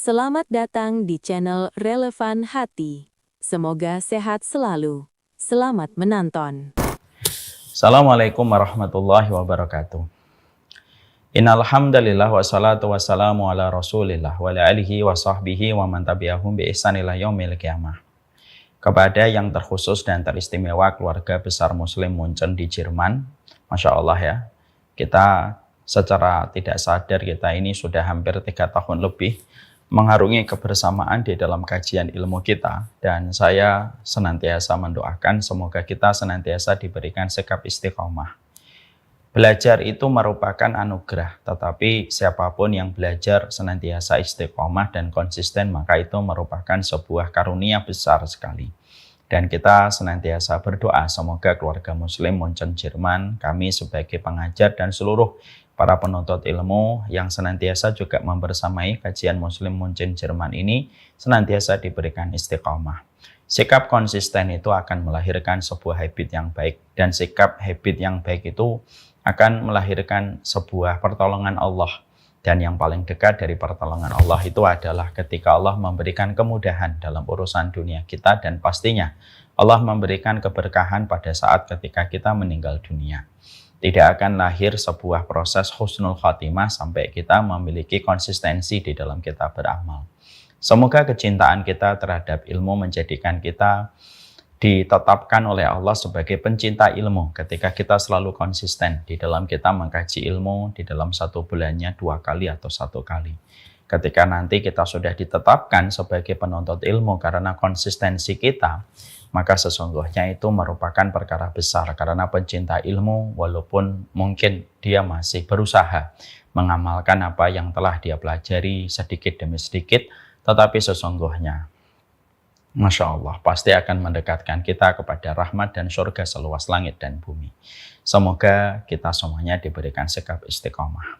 Selamat datang di channel Relevan Hati. Semoga sehat selalu. Selamat menonton. Assalamualaikum warahmatullahi wabarakatuh. Innal hamdalillah wassalatu wassalamu ala Rasulillah wa ala alihi wa sahbihi wa man tabi'ahum bi ihsan ila yaumil qiyamah. Kepada yang terkhusus dan teristimewa keluarga besar Muslim Munchen di Jerman, Masya Allah ya, kita secara tidak sadar kita ini sudah hampir 3 tahun lebih mengarungi kebersamaan di dalam kajian ilmu kita, dan saya senantiasa mendoakan semoga kita senantiasa diberikan sikap istiqomah. Belajar itu merupakan anugerah, tetapi siapapun yang belajar senantiasa istiqomah dan konsisten, maka itu merupakan sebuah karunia besar sekali. Dan kita senantiasa berdoa semoga keluarga Muslim Munchen Jerman, kami sebagai pengajar dan seluruh para penuntut ilmu yang senantiasa juga membersamai kajian Muslim Munchen Jerman ini senantiasa diberikan istiqomah. Sikap konsisten itu akan melahirkan sebuah habit yang baik, dan sikap habit yang baik itu akan melahirkan sebuah pertolongan Allah. Dan yang paling dekat dari pertolongan Allah itu adalah ketika Allah memberikan kemudahan dalam urusan dunia kita, dan pastinya Allah memberikan keberkahan pada saat ketika kita meninggal dunia. Tidak akan lahir sebuah proses husnul khatimah sampai kita memiliki konsistensi di dalam kita beramal. Semoga kecintaan kita terhadap ilmu menjadikan kita ditetapkan oleh Allah sebagai pencinta ilmu ketika kita selalu konsisten di dalam kita mengkaji ilmu di dalam 1 bulannya 2 kali atau 1 kali. Ketika nanti kita sudah ditetapkan sebagai penuntut ilmu karena konsistensi kita, maka sesungguhnya itu merupakan perkara besar, karena pencinta ilmu walaupun mungkin dia masih berusaha mengamalkan apa yang telah dia pelajari sedikit demi sedikit, tetapi sesungguhnya Masya Allah, pasti akan mendekatkan kita kepada rahmat dan surga seluas langit dan bumi. Semoga kita semuanya diberikan sikap istiqomah.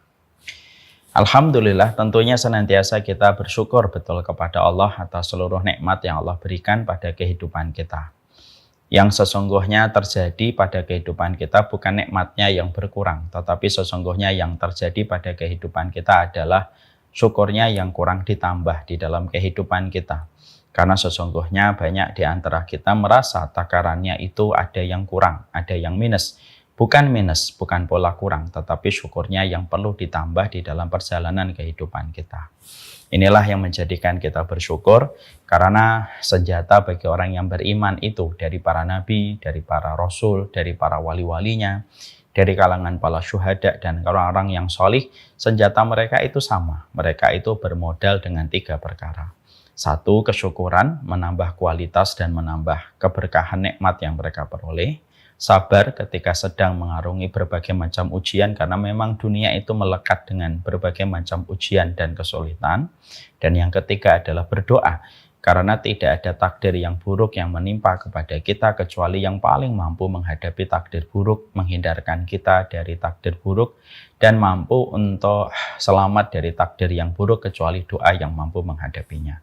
Alhamdulillah, tentunya senantiasa kita bersyukur betul kepada Allah atas seluruh nikmat yang Allah berikan pada kehidupan kita. Yang sesungguhnya terjadi pada kehidupan kita bukan nikmatnya yang berkurang, tetapi sesungguhnya yang terjadi pada kehidupan kita adalah syukurnya yang kurang ditambah di dalam kehidupan kita. Karena sesungguhnya banyak di antara kita merasa takarannya itu ada yang kurang, ada yang minus. Bukan minus, bukan pola kurang, tetapi syukurnya yang perlu ditambah di dalam perjalanan kehidupan kita. Inilah yang menjadikan kita bersyukur, karena senjata bagi orang yang beriman itu dari para nabi, dari para rasul, dari para wali-walinya, dari kalangan para syuhada dan orang-orang yang solih, senjata mereka itu sama. Mereka itu bermodal dengan 3 perkara. 1, kesyukuran, menambah kualitas dan menambah keberkahan nikmat yang mereka peroleh. Sabar ketika sedang mengarungi berbagai macam ujian, karena memang dunia itu melekat dengan berbagai macam ujian dan kesulitan. Dan yang ketiga adalah berdoa, karena tidak ada takdir yang buruk yang menimpa kepada kita kecuali yang paling mampu menghadapi takdir buruk, menghindarkan kita dari takdir buruk, dan mampu untuk selamat dari takdir yang buruk kecuali doa yang mampu menghadapinya.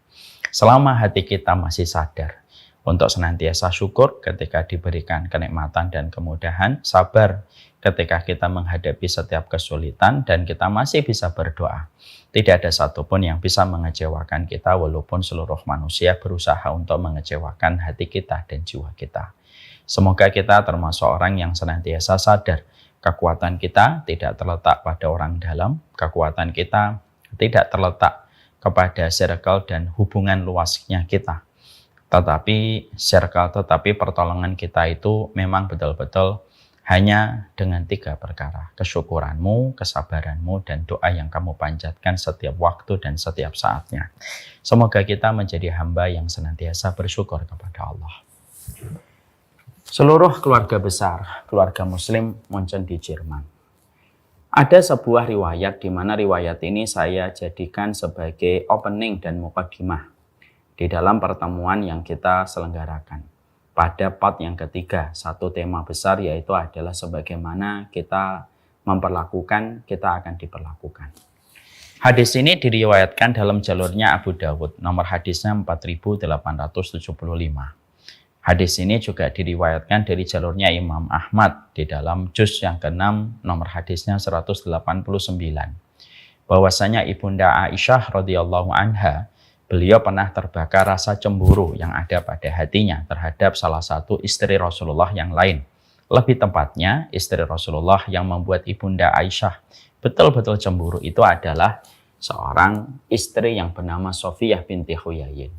Selama hati kita masih sadar untuk senantiasa syukur ketika diberikan kenikmatan dan kemudahan, sabar ketika kita menghadapi setiap kesulitan, dan kita masih bisa berdoa. Tidak ada satupun yang bisa mengecewakan kita walaupun seluruh manusia berusaha untuk mengecewakan hati kita dan jiwa kita. Semoga kita termasuk orang yang senantiasa sadar kekuatan kita tidak terletak pada orang dalam, kekuatan kita tidak terletak kepada circle dan hubungan luasnya kita. Tetapi pertolongan kita itu memang betul-betul hanya dengan 3 perkara. Kesyukuranmu, kesabaranmu, dan doa yang kamu panjatkan setiap waktu dan setiap saatnya. Semoga kita menjadi hamba yang senantiasa bersyukur kepada Allah. Seluruh keluarga besar, keluarga Muslim Munchen di Jerman. Ada sebuah riwayat di mana riwayat ini saya jadikan sebagai opening dan muqaddimah di dalam pertemuan yang kita selenggarakan. Pada part yang ketiga, satu tema besar yaitu adalah sebagaimana kita memperlakukan, kita akan diperlakukan. Hadis ini diriwayatkan dalam jalurnya Abu Dawud, nomor hadisnya 4875. Hadis ini juga diriwayatkan dari jalurnya Imam Ahmad di dalam juz yang ke-6, nomor hadisnya 189. bahwasanya Ibunda Aisyah radhiyallahu anha, beliau pernah terbakar rasa cemburu yang ada pada hatinya terhadap salah satu istri Rasulullah yang lain. Lebih tepatnya, istri Rasulullah yang membuat Ibunda Aisyah betul-betul cemburu itu adalah seorang istri yang bernama Sofiyah binti Huyayyin.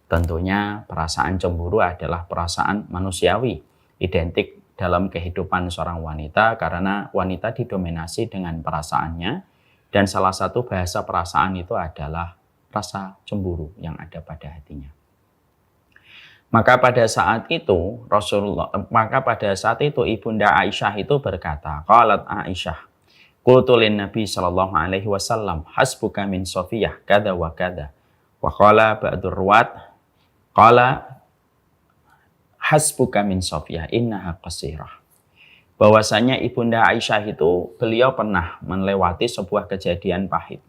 Tentunya perasaan cemburu adalah perasaan manusiawi, identik dalam kehidupan seorang wanita karena wanita didominasi dengan perasaannya, dan salah satu bahasa perasaan itu adalah rasa cemburu yang ada pada hatinya. Maka pada saat itu Ibunda Aisyah itu berkata, qalat Aisyah, qultu lin Nabi sallallahu alaihi wasallam, hasbuka min Sofiyah kada wa kada. Wa qala ba'dur ruwat, qala hasbuka min Sofiyah innaha qasirah. Bahwasanya Ibunda Aisyah itu beliau pernah melewati sebuah kejadian pahit.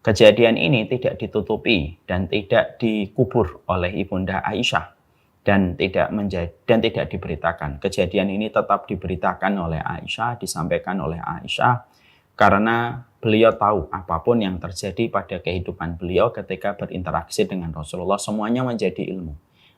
Kejadian ini tidak ditutupi dan tidak dikubur oleh Ibunda Aisyah dan tidak diberitakan. Kejadian ini tetap diberitakan oleh Aisyah, disampaikan oleh Aisyah karena beliau tahu apapun yang terjadi pada kehidupan beliau ketika berinteraksi dengan Rasulullah semuanya menjadi ilmu.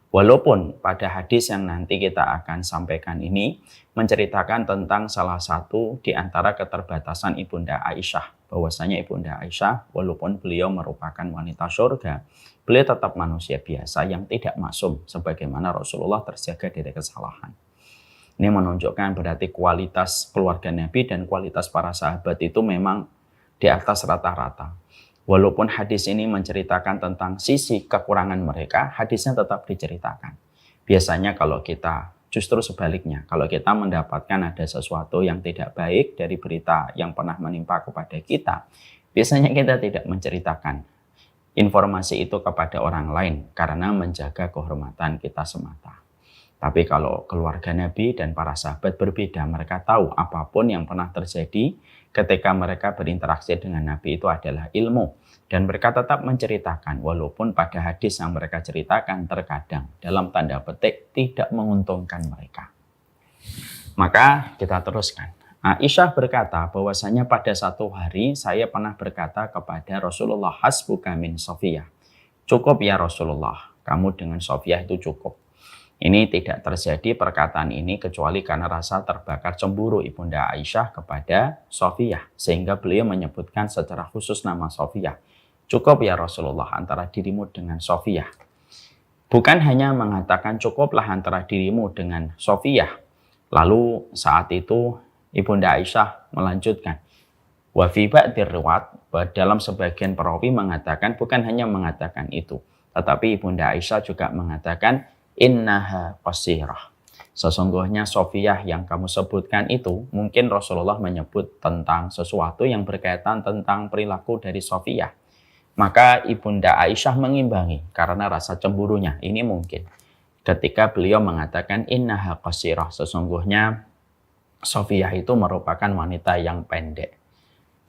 Walaupun pada hadis yang nanti kita akan sampaikan ini menceritakan tentang salah satu di antara keterbatasan Ibunda Aisyah, bahwasanya Ibunda Aisyah walaupun beliau merupakan wanita surga, beliau tetap manusia biasa yang tidak maksum sebagaimana Rasulullah terjaga dari kesalahan. Ini menunjukkan berarti kualitas keluarga Nabi dan kualitas para sahabat itu memang di atas rata-rata. Walaupun hadis ini menceritakan tentang sisi kekurangan mereka, hadisnya tetap diceritakan. Biasanya kalau kita justru sebaliknya, kalau kita mendapatkan ada sesuatu yang tidak baik dari berita yang pernah menimpa kepada kita, biasanya kita tidak menceritakan informasi itu kepada orang lain karena menjaga kehormatan kita semata. Tapi kalau keluarga Nabi dan para sahabat berbeda, mereka tahu apapun yang pernah terjadi ketika mereka berinteraksi dengan Nabi itu adalah ilmu. Dan mereka tetap menceritakan, walaupun pada hadis yang mereka ceritakan terkadang dalam tanda petik tidak menguntungkan mereka. Maka kita teruskan. Aisyah berkata bahwasanya pada satu hari saya pernah berkata kepada Rasulullah, hasbuka min Sofiyah. Cukup ya Rasulullah, kamu dengan Sofiyah itu cukup. Ini tidak terjadi perkataan ini kecuali karena rasa terbakar cemburu Ibunda Aisyah kepada Sofiyah. Sehingga beliau menyebutkan secara khusus nama Sofiyah. Cukup ya Rasulullah antara dirimu dengan Sofiyah. Bukan hanya mengatakan cukuplah antara dirimu dengan Sofiyah. Lalu saat itu Ibunda Aisyah melanjutkan. Wa fi ba'dir riwayat, dalam sebagian perawi mengatakan bukan hanya mengatakan itu. Tetapi Ibunda Aisyah juga mengatakan innaha qasirah. Sesungguhnya Sofiyah yang kamu sebutkan itu, mungkin Rasulullah menyebut tentang sesuatu yang berkaitan tentang perilaku dari Sofiyah. Maka Ibunda Aisyah mengimbangi karena rasa cemburunya. Ini mungkin ketika beliau mengatakan innaha qasirah, sesungguhnya Sofiyah itu merupakan wanita yang pendek.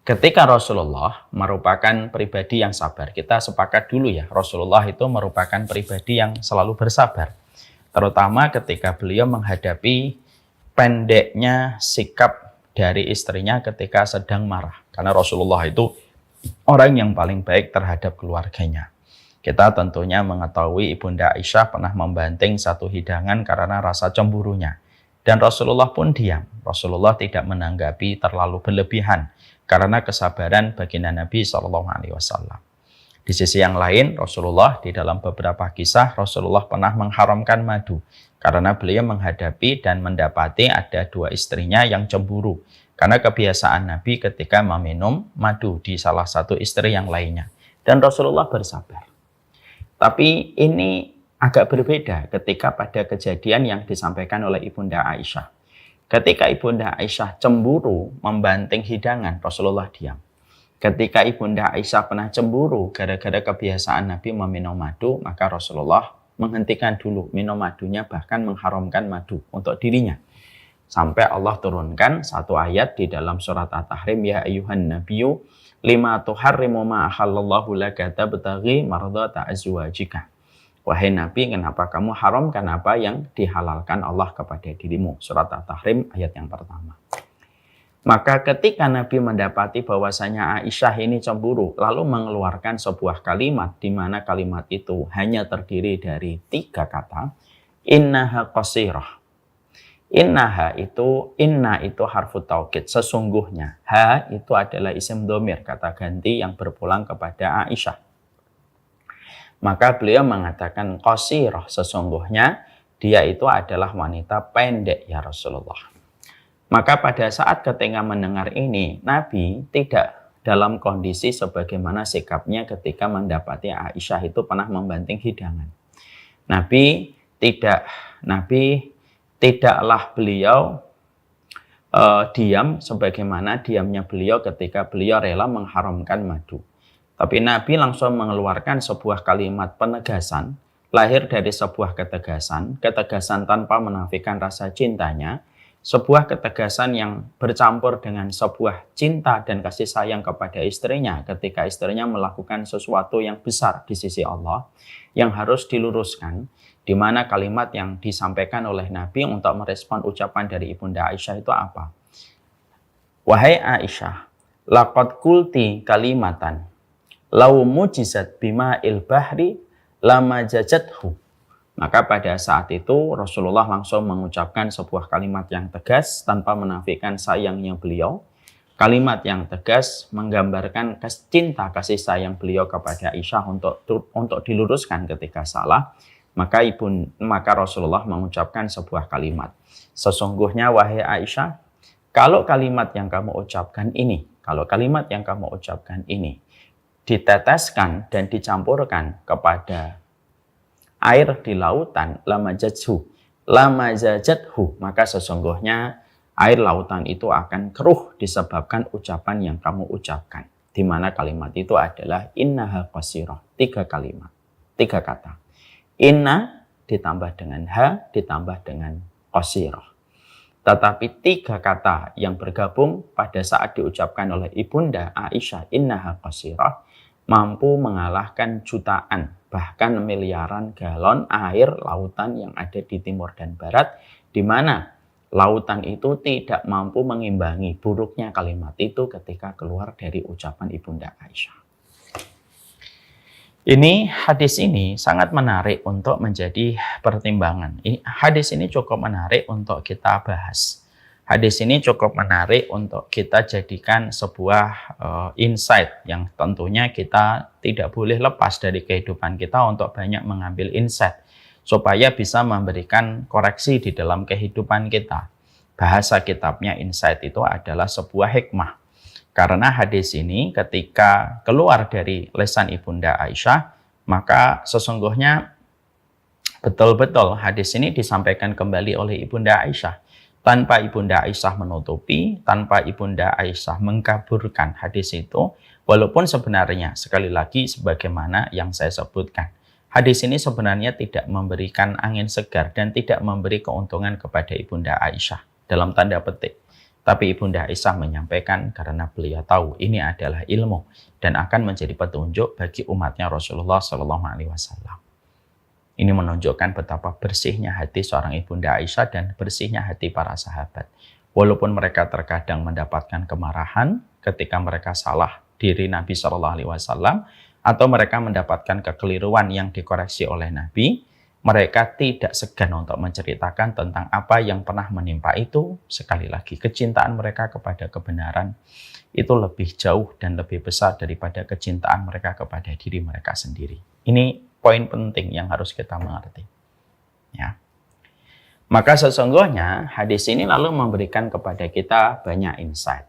Ketika Rasulullah merupakan pribadi yang sabar, kita sepakat dulu ya, Rasulullah itu merupakan pribadi yang selalu bersabar. Terutama ketika beliau menghadapi pendeknya sikap dari istrinya ketika sedang marah. Karena Rasulullah itu orang yang paling baik terhadap keluarganya. Kita tentunya mengetahui Ibunda Aisyah pernah membanting satu hidangan karena rasa cemburunya. Dan Rasulullah pun diam. Rasulullah tidak menanggapi terlalu berlebihan karena kesabaran baginda Nabi SAW. Di sisi yang lain, Rasulullah di dalam beberapa kisah, Rasulullah pernah mengharamkan madu. Karena beliau menghadapi dan mendapati ada dua istrinya yang cemburu. Karena kebiasaan Nabi ketika meminum madu di salah satu istri yang lainnya. Dan Rasulullah bersabar. Tapi ini agak berbeda ketika pada kejadian yang disampaikan oleh Ibunda Aisyah. Ketika Ibunda Aisyah cemburu membanting hidangan, Rasulullah diam. Ketika Ibunda Aisyah pernah cemburu gara-gara kebiasaan Nabi meminum madu, maka Rasulullah menghentikan dulu minum madunya, bahkan mengharamkan madu untuk dirinya. Sampai Allah turunkan satu ayat di dalam surat At-Tahrim, ya ayyuhan nabiyyu lima tuharrimu ma ahallallahu laka tabtaghi mardhata azwajika. Wahai Nabi, kenapa kamu haramkan apa yang dihalalkan Allah kepada dirimu? Surat At-Tahrim ayat yang pertama. Maka ketika Nabi mendapati bahwasanya Aisyah ini cemburu, lalu mengeluarkan sebuah kalimat di mana kalimat itu hanya terdiri dari 3 kata, innaha qasirah. Inna itu harfu taukid, sesungguhnya. Ha itu adalah isim dhamir, kata ganti yang berpulang kepada Aisyah. Maka beliau mengatakan qasirah, sesungguhnya dia itu adalah wanita pendek ya Rasulullah. Maka pada saat ketika mendengar ini, Nabi tidak dalam kondisi sebagaimana sikapnya ketika mendapati Aisyah itu pernah membanting hidangan. Nabi tidaklah beliau diam sebagaimana diamnya beliau ketika beliau rela mengharamkan madu. Tapi Nabi langsung mengeluarkan sebuah kalimat penegasan, lahir dari sebuah ketegasan tanpa menafikan rasa cintanya, sebuah ketegasan yang bercampur dengan sebuah cinta dan kasih sayang kepada istrinya ketika istrinya melakukan sesuatu yang besar di sisi Allah yang harus diluruskan, di mana kalimat yang disampaikan oleh Nabi untuk merespon ucapan dari Ibunda Aisyah itu apa? Wahai Aisyah, laqad qulti kalimatan law mujizat bima'il bahri lama jajathu. Maka pada saat itu Rasulullah langsung mengucapkan sebuah kalimat yang tegas tanpa menafikan sayangnya beliau. Kalimat yang tegas menggambarkan cinta kasih sayang beliau kepada Aisyah untuk diluruskan ketika salah. Maka Rasulullah mengucapkan sebuah kalimat. Sesungguhnya wahai Aisyah, kalau kalimat yang kamu ucapkan ini diteteskan dan dicampurkan kepada air di lautan, lama jajathu, maka sesungguhnya air lautan itu akan keruh disebabkan ucapan yang kamu ucapkan. Di mana kalimat itu adalah innaha qasirah, 3 kata. Inna ditambah dengan ha ditambah dengan qasirah. Tetapi 3 kata yang bergabung pada saat diucapkan oleh Ibunda Aisyah, innaha qasirah, mampu mengalahkan jutaan, bahkan miliaran galon air lautan yang ada di timur dan barat, di mana lautan itu tidak mampu mengimbangi buruknya kalimat itu ketika keluar dari ucapan Ibunda Aisyah. Hadis ini sangat menarik untuk menjadi pertimbangan. Hadis ini cukup menarik untuk kita bahas. Hadis ini cukup menarik untuk kita jadikan sebuah insight yang tentunya kita tidak boleh lepas dari kehidupan kita untuk banyak mengambil insight supaya bisa memberikan koreksi di dalam kehidupan kita. Bahasa kitabnya insight itu adalah sebuah hikmah. Karena hadis ini ketika keluar dari lisan Ibunda Aisyah, maka sesungguhnya betul-betul hadis ini disampaikan kembali oleh Ibunda Aisyah. Tanpa Ibunda Aisyah menutupi, tanpa Ibunda Aisyah mengkaburkan hadis itu, walaupun sebenarnya sekali lagi sebagaimana yang saya sebutkan, hadis ini sebenarnya tidak memberikan angin segar dan tidak memberi keuntungan kepada Ibunda Aisyah dalam tanda petik. Tapi Ibunda Aisyah menyampaikan karena beliau tahu ini adalah ilmu dan akan menjadi petunjuk bagi umatnya Rasulullah SAW. Ini menunjukkan betapa bersihnya hati seorang Ibunda Aisyah dan bersihnya hati para sahabat. Walaupun mereka terkadang mendapatkan kemarahan ketika mereka salah diri Nabi SAW, atau mereka mendapatkan kekeliruan yang dikoreksi oleh Nabi, mereka tidak segan untuk menceritakan tentang apa yang pernah menimpa itu. Sekali lagi, kecintaan mereka kepada kebenaran itu lebih jauh dan lebih besar daripada kecintaan mereka kepada diri mereka sendiri. Ini poin penting yang harus kita mengerti. Ya. Maka sesungguhnya hadis ini lalu memberikan kepada kita banyak insight.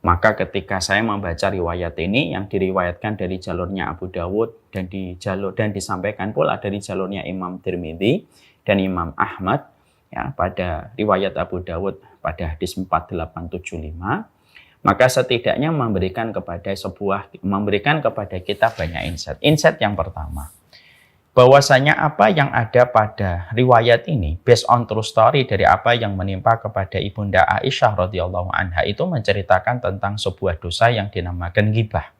Maka ketika saya membaca riwayat ini yang diriwayatkan dari jalurnya Abu Dawud dan disampaikan pula dari jalurnya Imam Tirmidzi dan Imam Ahmad, ya, pada riwayat Abu Dawud pada hadis 4875, maka setidaknya memberikan kepada kita banyak insight. Insight yang pertama, bahwasanya apa yang ada pada riwayat ini based on true story dari apa yang menimpa kepada Ibunda Aisyah radhiyallahu anha itu menceritakan tentang sebuah dosa yang dinamakan ghibah.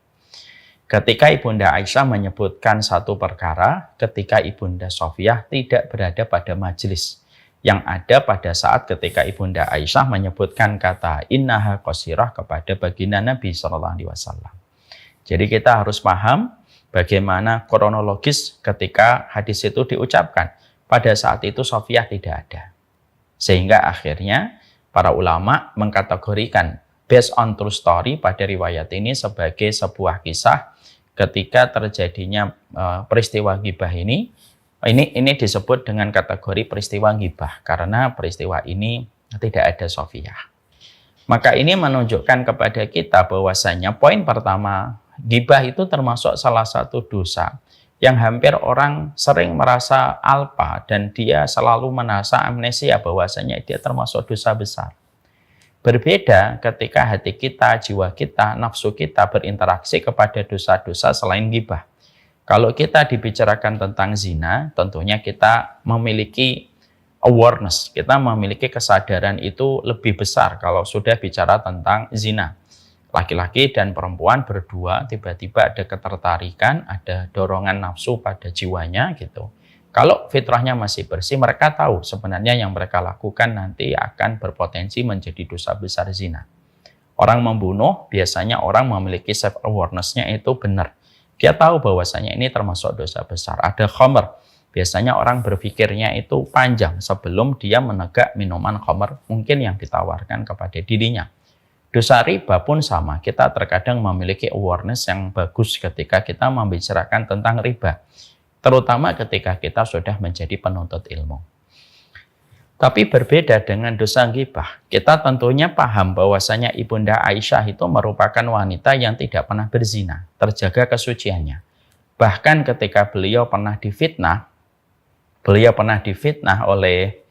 Ketika Ibunda Aisyah menyebutkan satu perkara ketika Ibunda Sofiyah tidak berada pada majelis yang ada pada saat ketika Ibunda Aisyah menyebutkan kata innaha qasirah kepada baginda Nabi SAW. Jadi kita harus paham bagaimana kronologis ketika hadis itu diucapkan. Pada saat itu Sofiyah tidak ada. Sehingga akhirnya para ulama mengkategorikan based on true story pada riwayat ini sebagai sebuah kisah ketika terjadinya peristiwa ghibah ini disebut dengan kategori peristiwa ghibah karena peristiwa ini tidak ada Sofiyah. Maka ini menunjukkan kepada kita bahwasanya poin pertama, ghibah itu termasuk salah satu dosa yang hampir orang sering merasa alpa dan dia selalu merasa amnesia bahwasanya dia termasuk dosa besar. Berbeda ketika hati kita, jiwa kita, nafsu kita berinteraksi kepada dosa-dosa selain ghibah. Kalau kita dibicarakan tentang zina, tentunya kita memiliki awareness, kita memiliki kesadaran itu lebih besar kalau sudah bicara tentang zina. Laki-laki dan perempuan berdua tiba-tiba ada ketertarikan, ada dorongan nafsu pada jiwanya gitu. Kalau fitrahnya masih bersih, mereka tahu sebenarnya yang mereka lakukan nanti akan berpotensi menjadi dosa besar zina. Orang membunuh, biasanya orang memiliki self-awareness-nya itu benar. Dia tahu bahwasanya ini termasuk dosa besar. Ada khamr. Biasanya orang berpikirnya itu panjang sebelum dia menegak minuman khamr mungkin yang ditawarkan kepada dirinya. Dosa riba pun sama. Kita terkadang memiliki awareness yang bagus ketika kita membicarakan tentang riba. Terutama ketika kita sudah menjadi penuntut ilmu. Tapi berbeda dengan dosa ghibah. Kita tentunya paham bahwasanya Ibunda Aisyah itu merupakan wanita yang tidak pernah berzina, terjaga kesuciannya. Bahkan ketika beliau pernah difitnah oleh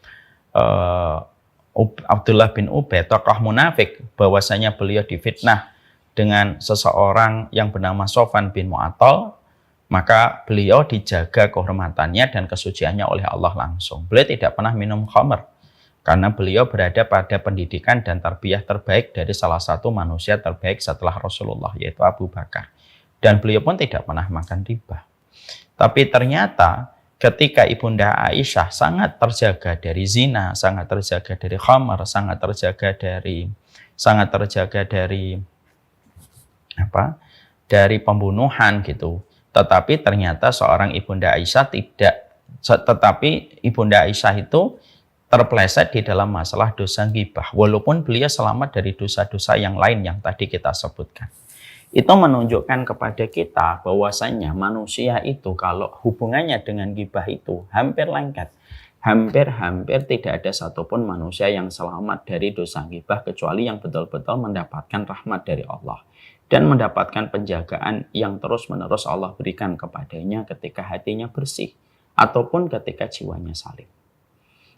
Abdullah bin Ubay, tokoh munafik, bahwasanya beliau difitnah dengan seseorang yang bernama Sofwan bin Mu'attal, maka beliau dijaga kehormatannya dan kesuciannya oleh Allah langsung. Beliau tidak pernah minum khamr karena beliau berada pada pendidikan dan tarbiyah terbaik dari salah satu manusia terbaik setelah Rasulullah, yaitu Abu Bakar. Dan beliau pun tidak pernah makan riba. Tapi ternyata ketika Ibunda Aisyah sangat terjaga dari zina, sangat terjaga dari khamr, sangat terjaga dari pembunuhan gitu. Tetapi ternyata seorang Ibunda Aisyah itu terpleset di dalam masalah dosa ghibah. Walaupun beliau selamat dari dosa-dosa yang lain yang tadi kita sebutkan. Itu menunjukkan kepada kita bahwasanya manusia itu kalau hubungannya dengan ghibah itu hampir lengket. Hampir tidak ada satupun manusia yang selamat dari dosa ghibah kecuali yang betul-betul mendapatkan rahmat dari Allah. Dan mendapatkan penjagaan yang terus-menerus Allah berikan kepadanya ketika hatinya bersih ataupun ketika jiwanya salim.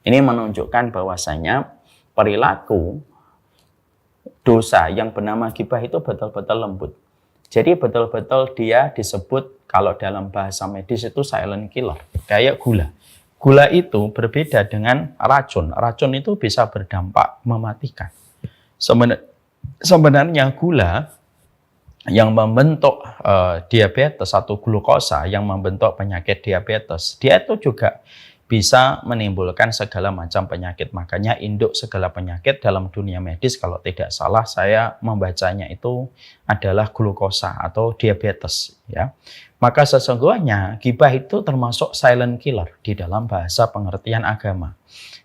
Ini menunjukkan bahwasanya perilaku dosa yang bernama ghibah itu betul-betul lembut. Jadi betul-betul dia disebut kalau dalam bahasa medis itu silent killer, kayak gula. Gula itu berbeda dengan racun. Racun itu bisa berdampak mematikan. Sebenarnya gula yang membentuk diabetes atau glukosa yang membentuk penyakit diabetes, dia itu juga bisa menimbulkan segala macam penyakit. Makanya induk segala penyakit dalam dunia medis, kalau tidak salah saya membacanya itu adalah glukosa atau diabetes, ya. Maka sesungguhnya ghibah itu termasuk silent killer di dalam bahasa pengertian agama.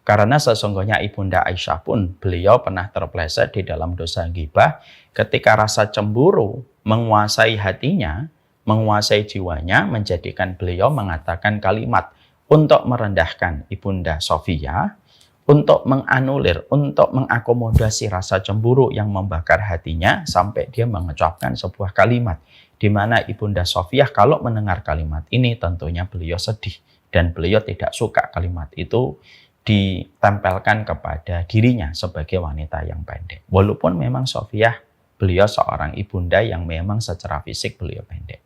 Karena sesungguhnya Ibunda Aisyah pun beliau pernah terpleset di dalam dosa ghibah ketika rasa cemburu menguasai hatinya, menguasai jiwanya, menjadikan beliau mengatakan kalimat untuk merendahkan Ibunda Sofiyah, untuk menganulir, untuk mengakomodasi rasa cemburu yang membakar hatinya sampai dia mengucapkan sebuah kalimat di mana Ibunda Sofiyah kalau mendengar kalimat ini tentunya beliau sedih dan beliau tidak suka kalimat itu ditempelkan kepada dirinya sebagai wanita yang pendek. Walaupun memang Sofiyah beliau seorang ibunda yang memang secara fisik beliau pendek.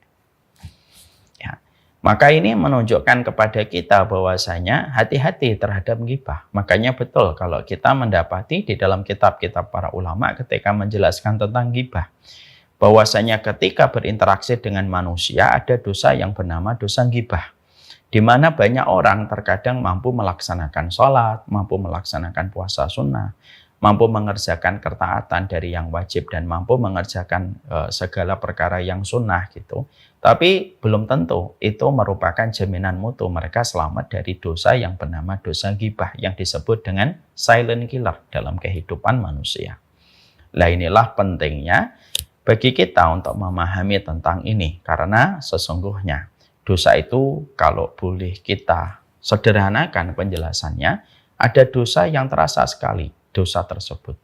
Ya. Maka ini menunjukkan kepada kita bahwasanya hati-hati terhadap ghibah. Makanya betul kalau kita mendapati di dalam kitab-kitab para ulama ketika menjelaskan tentang ghibah, bahwasanya ketika berinteraksi dengan manusia ada dosa yang bernama dosa ghibah. Di mana banyak orang terkadang mampu melaksanakan sholat, mampu melaksanakan puasa sunnah, mampu mengerjakan ketaatan dari yang wajib dan mampu mengerjakan segala perkara yang sunnah gitu. Tapi belum tentu itu merupakan jaminan mutu mereka selamat dari dosa yang bernama dosa ghibah yang disebut dengan silent killer dalam kehidupan manusia. Nah, inilah pentingnya bagi kita untuk memahami tentang ini karena sesungguhnya dosa itu kalau boleh kita sederhanakan penjelasannya, ada dosa yang terasa sekali, dosa tersebut.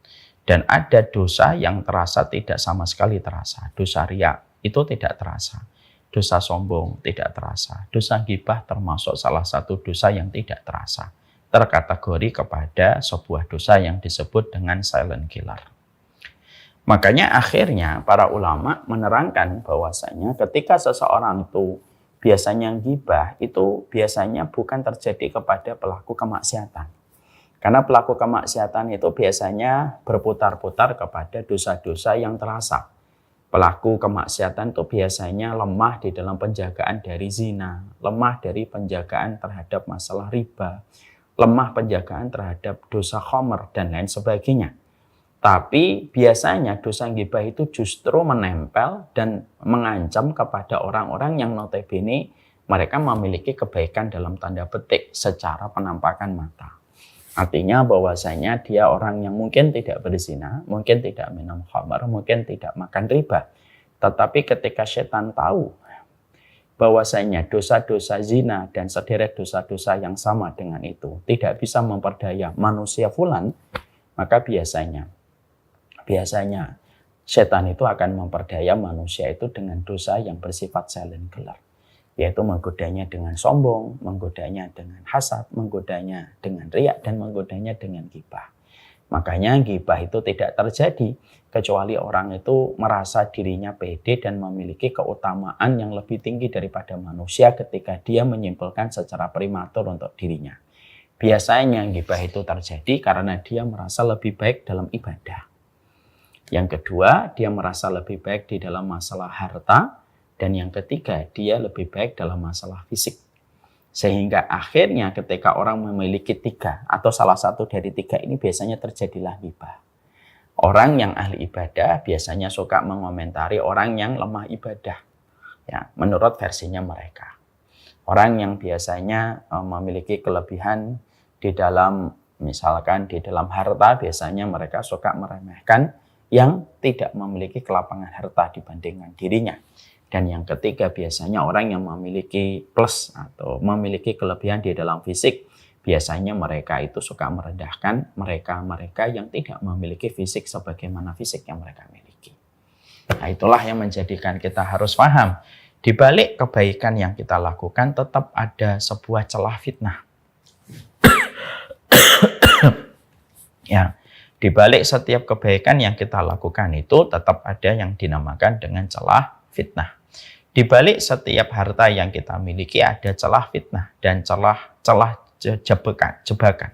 Dan ada dosa yang terasa tidak sama sekali terasa. Dosa riya itu tidak terasa. Dosa sombong tidak terasa. Dosa ghibah termasuk salah satu dosa yang tidak terasa. Terkategori kepada sebuah dosa yang disebut dengan silent killer. Makanya akhirnya para ulama menerangkan bahwasanya ketika seseorang itu biasanya ghibah itu biasanya bukan terjadi kepada pelaku kemaksiatan. Karena pelaku kemaksiatan itu biasanya berputar-putar kepada dosa-dosa yang terasa. Pelaku kemaksiatan itu biasanya lemah di dalam penjagaan dari zina, lemah dari penjagaan terhadap masalah riba, lemah penjagaan terhadap dosa khamr dan lain sebagainya. Tapi biasanya dosa ghibah itu justru menempel dan mengancam kepada orang-orang yang notabene mereka memiliki kebaikan dalam tanda petik secara penampakan mata. Artinya bahwasanya dia orang yang mungkin tidak berzina, mungkin tidak minum khamr, mungkin tidak makan riba. Tetapi ketika setan tahu bahwasanya dosa-dosa zina dan sederet dosa-dosa yang sama dengan itu tidak bisa memperdaya manusia fulan, maka biasanya setan itu akan memperdaya manusia itu dengan dosa yang bersifat silent killer, yaitu menggodanya dengan sombong, menggodanya dengan hasad, menggodanya dengan riak, dan menggodanya dengan ghibah. Makanya ghibah itu tidak terjadi kecuali orang itu merasa dirinya pede dan memiliki keutamaan yang lebih tinggi daripada manusia ketika dia menyimpulkan secara prematur untuk dirinya. Biasanya ghibah itu terjadi karena dia merasa lebih baik dalam ibadah. Yang kedua, dia merasa lebih baik di dalam masalah harta. Dan yang ketiga, dia lebih baik dalam masalah fisik. Sehingga akhirnya ketika orang memiliki tiga atau salah satu dari tiga ini biasanya terjadilah ghibah. Orang yang ahli ibadah biasanya suka mengomentari orang yang lemah ibadah. Ya, menurut versinya mereka. Orang yang biasanya memiliki kelebihan di dalam, misalkan di dalam harta, biasanya mereka suka meremehkan yang tidak memiliki kelapangan harta dibandingkan dirinya. Dan yang ketiga biasanya orang yang memiliki plus atau memiliki kelebihan di dalam fisik, biasanya mereka itu suka merendahkan mereka yang tidak memiliki fisik sebagaimana fisik yang mereka miliki. Nah, itulah yang menjadikan kita harus paham, di balik kebaikan yang kita lakukan tetap ada sebuah celah fitnah. Ya. Di balik setiap kebaikan yang kita lakukan itu tetap ada yang dinamakan dengan celah fitnah. Di balik setiap harta yang kita miliki ada celah fitnah dan celah jebakan.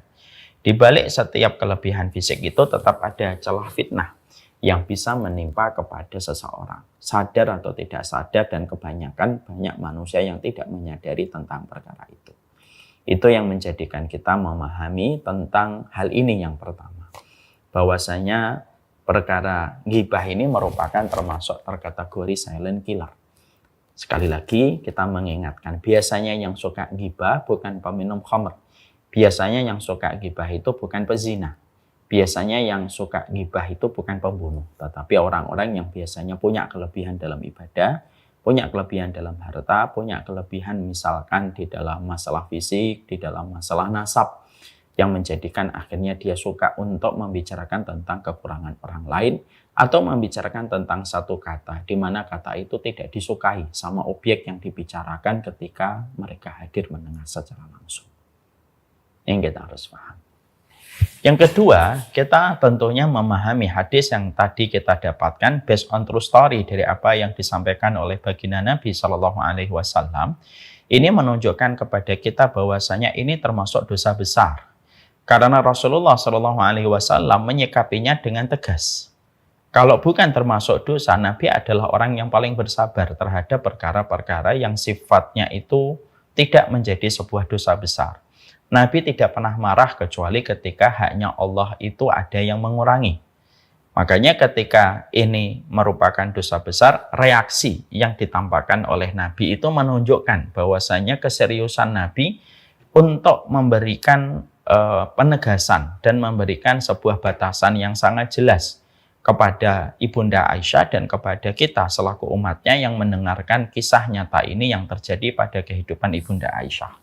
Di balik setiap kelebihan fisik itu tetap ada celah fitnah yang bisa menimpa kepada seseorang. Sadar atau tidak sadar, dan kebanyakan banyak manusia yang tidak menyadari tentang perkara itu. Itu yang menjadikan kita memahami tentang hal ini yang pertama. Bahwasanya perkara ghibah ini merupakan termasuk terkategori silent killer. Sekali lagi kita mengingatkan, biasanya yang suka ghibah bukan peminum khamr. Biasanya yang suka ghibah itu bukan pezina. Biasanya yang suka ghibah itu bukan pembunuh. Tetapi orang-orang yang biasanya punya kelebihan dalam ibadah, punya kelebihan dalam harta, punya kelebihan misalkan di dalam masalah fisik, di dalam masalah nasab, yang menjadikan akhirnya dia suka untuk membicarakan tentang kekurangan orang lain atau membicarakan tentang satu kata di mana kata itu tidak disukai sama objek yang dibicarakan ketika mereka hadir mendengar secara langsung. Yang kita harus paham. Yang kedua, kita tentunya memahami hadis yang tadi kita dapatkan based on true story dari apa yang disampaikan oleh baginda Nabi SAW. Ini menunjukkan kepada kita bahwasanya ini termasuk dosa besar. Karena Rasulullah SAW menyikapinya dengan tegas. Kalau bukan termasuk dosa, Nabi adalah orang yang paling bersabar terhadap perkara-perkara yang sifatnya itu tidak menjadi sebuah dosa besar. Nabi tidak pernah marah kecuali ketika haknya Allah itu ada yang mengurangi. Makanya ketika ini merupakan dosa besar, reaksi yang ditampakkan oleh Nabi itu menunjukkan bahwasanya keseriusan Nabi untuk memberikan penegasan dan memberikan sebuah batasan yang sangat jelas kepada Ibunda Aisyah dan kepada kita selaku umatnya yang mendengarkan kisah nyata ini yang terjadi pada kehidupan Ibunda Aisyah.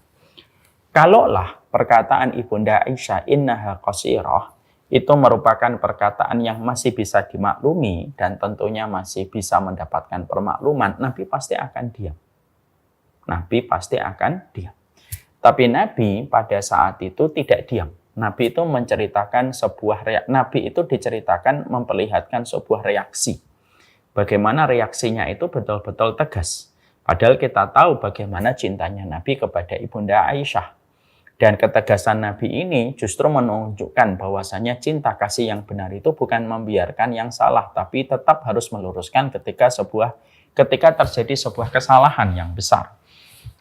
Kalaulah perkataan Ibunda Aisyah innaha qasirah itu merupakan perkataan yang masih bisa dimaklumi dan tentunya masih bisa mendapatkan permakluman, Nabi pasti akan diam. Nabi pasti akan diam. Tapi Nabi pada saat itu tidak diam. Nabi itu menceritakan Nabi itu diceritakan memperlihatkan sebuah reaksi. Bagaimana reaksinya itu betul-betul tegas. Padahal kita tahu bagaimana cintanya Nabi kepada Ibunda Aisyah. Dan ketegasan Nabi ini justru menunjukkan bahwasanya cinta kasih yang benar itu bukan membiarkan yang salah, tapi tetap harus meluruskan ketika terjadi sebuah kesalahan yang besar.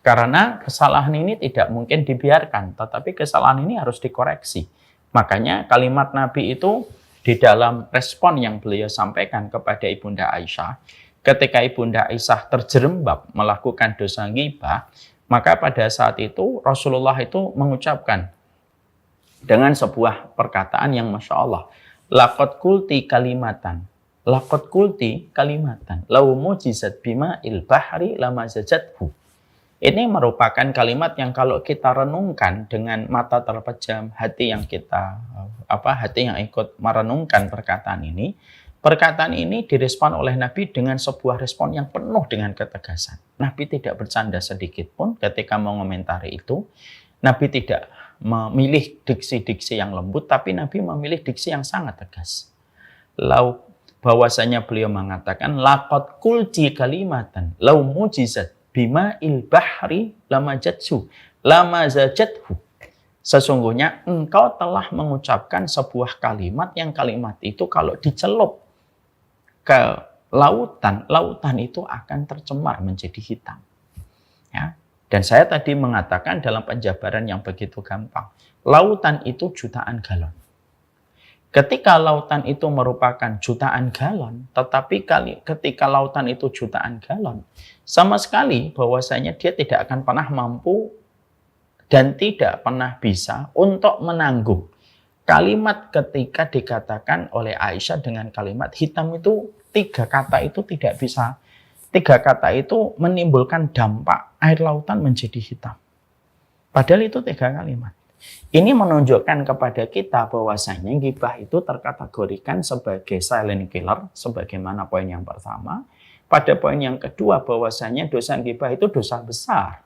Karena kesalahan ini tidak mungkin dibiarkan, tetapi kesalahan ini harus dikoreksi. Makanya kalimat Nabi itu di dalam respon yang beliau sampaikan kepada Ibunda Aisyah, ketika Ibunda Aisyah terjerembab melakukan dosa ghibah, maka pada saat itu Rasulullah itu mengucapkan dengan sebuah perkataan yang Masya Allah. Laqad qulti kalimatan. Laqad qulti kalimatan. Lau mujizat bima'il bahri lama zajathu. Ini merupakan kalimat yang kalau kita renungkan dengan mata terpejam, hati yang ikut merenungkan perkataan ini direspon oleh Nabi dengan sebuah respon yang penuh dengan ketegasan. Nabi tidak bercanda sedikit pun ketika mengomentari itu. Nabi tidak memilih diksi-diksi yang lembut, tapi Nabi memilih diksi yang sangat tegas. Bahwasanya beliau mengatakan, laqad qulti kalimatan lau mujizat bima'il bahri lama zajathu. Sesungguhnya engkau telah mengucapkan sebuah kalimat yang kalimat itu kalau dicelup ke lautan itu akan tercemar menjadi hitam. Ya. Dan saya tadi mengatakan dalam penjabaran yang begitu gampang, lautan itu jutaan galon. Ketika lautan itu merupakan jutaan galon, tetapi ketika lautan itu jutaan galon, sama sekali bahwasanya dia tidak akan pernah mampu dan tidak pernah bisa untuk menanggung kalimat ketika dikatakan oleh Aisyah dengan kalimat hitam itu, 3 kata itu tidak bisa. 3 kata itu menimbulkan dampak air lautan menjadi hitam. Padahal itu 3 kalimat. Ini menunjukkan kepada kita bahwasanya ghibah itu terkategorikan sebagai silent killer, sebagaimana poin yang pertama. Pada poin yang kedua bahwasanya dosa ghibah itu dosa besar.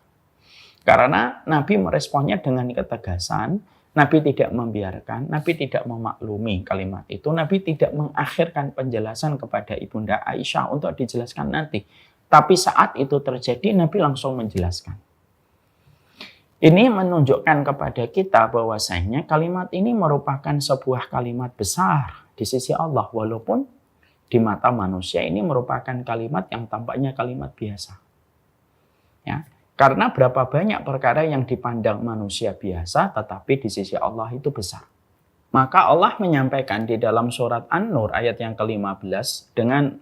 Karena Nabi meresponnya dengan ketegasan, Nabi tidak membiarkan, Nabi tidak memaklumi kalimat itu, Nabi tidak mengakhirkan penjelasan kepada Ibunda Aisyah untuk dijelaskan nanti. Tapi saat itu terjadi, Nabi langsung menjelaskan. Ini menunjukkan kepada kita bahwasanya kalimat ini merupakan sebuah kalimat besar di sisi Allah, walaupun di mata manusia ini merupakan kalimat yang tampaknya kalimat biasa. Ya. Karena berapa banyak perkara yang dipandang manusia biasa, tetapi di sisi Allah itu besar. Maka Allah menyampaikan di dalam surat An-Nur ayat yang ke-15 dengan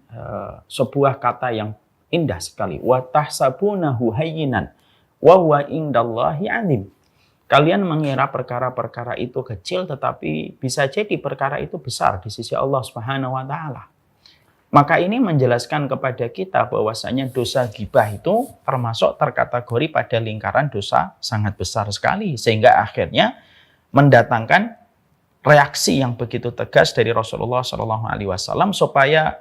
sebuah kata yang indah sekali. وَتَحْسَبُونَهُ هَيِّنًا وَهُوَ عِندَ اللَّهِ عَظِيمٌ. Kalian mengira perkara-perkara itu kecil, tetapi bisa jadi perkara itu besar di sisi Allah Subhanahu wa Ta'ala. Maka ini menjelaskan kepada kita bahwasanya dosa ghibah itu termasuk terkategori pada lingkaran dosa sangat besar sekali. Sehingga akhirnya mendatangkan reaksi yang begitu tegas dari Rasulullah SAW supaya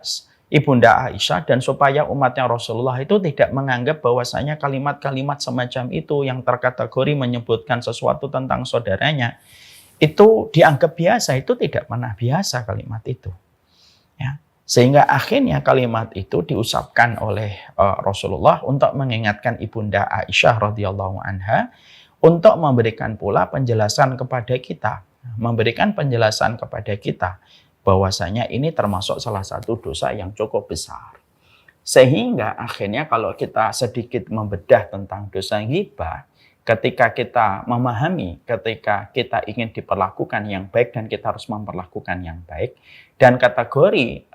Ibunda Aisyah dan supaya umatnya Rasulullah itu tidak menganggap bahwasanya kalimat-kalimat semacam itu yang terkategori menyebutkan sesuatu tentang saudaranya itu dianggap biasa. Itu tidak pernah biasa kalimat itu. Ya. Sehingga akhirnya kalimat itu diucapkan oleh Rasulullah untuk mengingatkan Ibunda Aisyah radhiyallahu anha untuk memberikan pula penjelasan kepada kita, bahwasanya ini termasuk salah satu dosa yang cukup besar. Sehingga akhirnya kalau kita sedikit membedah tentang dosa ghibah, ketika kita memahami, ketika kita ingin diperlakukan yang baik dan kita harus memperlakukan yang baik, dan kategori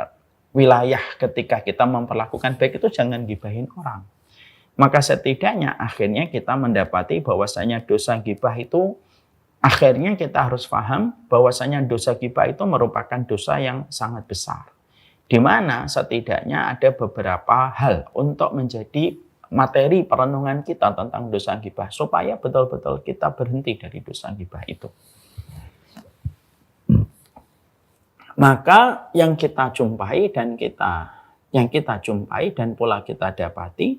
wilayah ketika kita memperlakukan baik itu jangan gibahin orang. Maka setidaknya akhirnya kita mendapati bahwasanya dosa ghibah itu akhirnya kita harus paham bahwasanya dosa ghibah itu merupakan dosa yang sangat besar. Di mana setidaknya ada beberapa hal untuk menjadi materi perenungan kita tentang dosa ghibah supaya betul-betul kita berhenti dari dosa ghibah itu. Maka yang kita jumpai dan pula kita dapati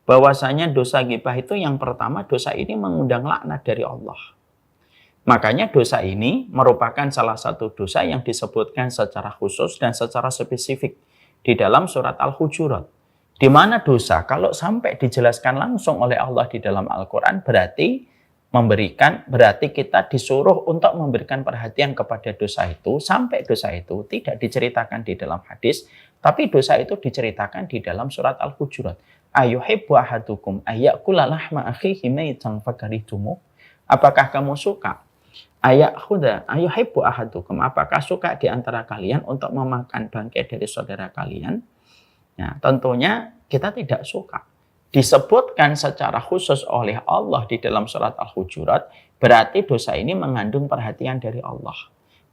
bahwasanya dosa ghibah itu yang pertama, dosa ini mengundang laknat dari Allah. Makanya dosa ini merupakan salah satu dosa yang disebutkan secara khusus dan secara spesifik di dalam surat Al-Hujurat. Di mana dosa kalau sampai dijelaskan langsung oleh Allah di dalam Al-Quran berarti kita disuruh untuk memberikan perhatian kepada dosa itu sampai dosa itu tidak diceritakan di dalam hadis, tapi dosa itu diceritakan di dalam surat Al-Hujurat. Ayuhibbu ahadukum ayyakula lahma akhihi maitan fakarihtumuh. Apakah kamu suka? Ayuhibbu ahadukum, apakah suka di antara kalian untuk memakan bangkai dari saudara kalian? Nah, tentunya kita tidak suka. Disebutkan secara khusus oleh Allah di dalam surat Al-Hujurat, berarti dosa ini mengandung perhatian dari Allah.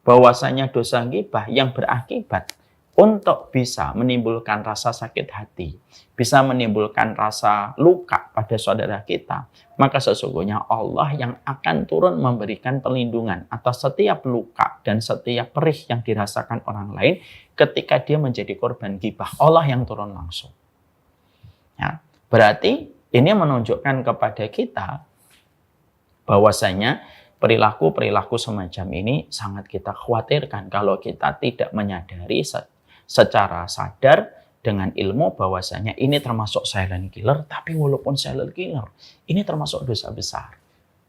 Bahwasanya dosa ghibah yang berakibat untuk bisa menimbulkan rasa sakit hati, bisa menimbulkan rasa luka pada saudara kita, maka sesungguhnya Allah yang akan turun memberikan perlindungan atas setiap luka dan setiap perih yang dirasakan orang lain ketika dia menjadi korban ghibah. Allah yang turun langsung. Ya, berarti ini menunjukkan kepada kita bahwasanya perilaku-perilaku semacam ini sangat kita khawatirkan kalau kita tidak menyadari secara sadar dengan ilmu bahwasanya ini termasuk silent killer, tapi walaupun silent killer, ini termasuk dosa besar.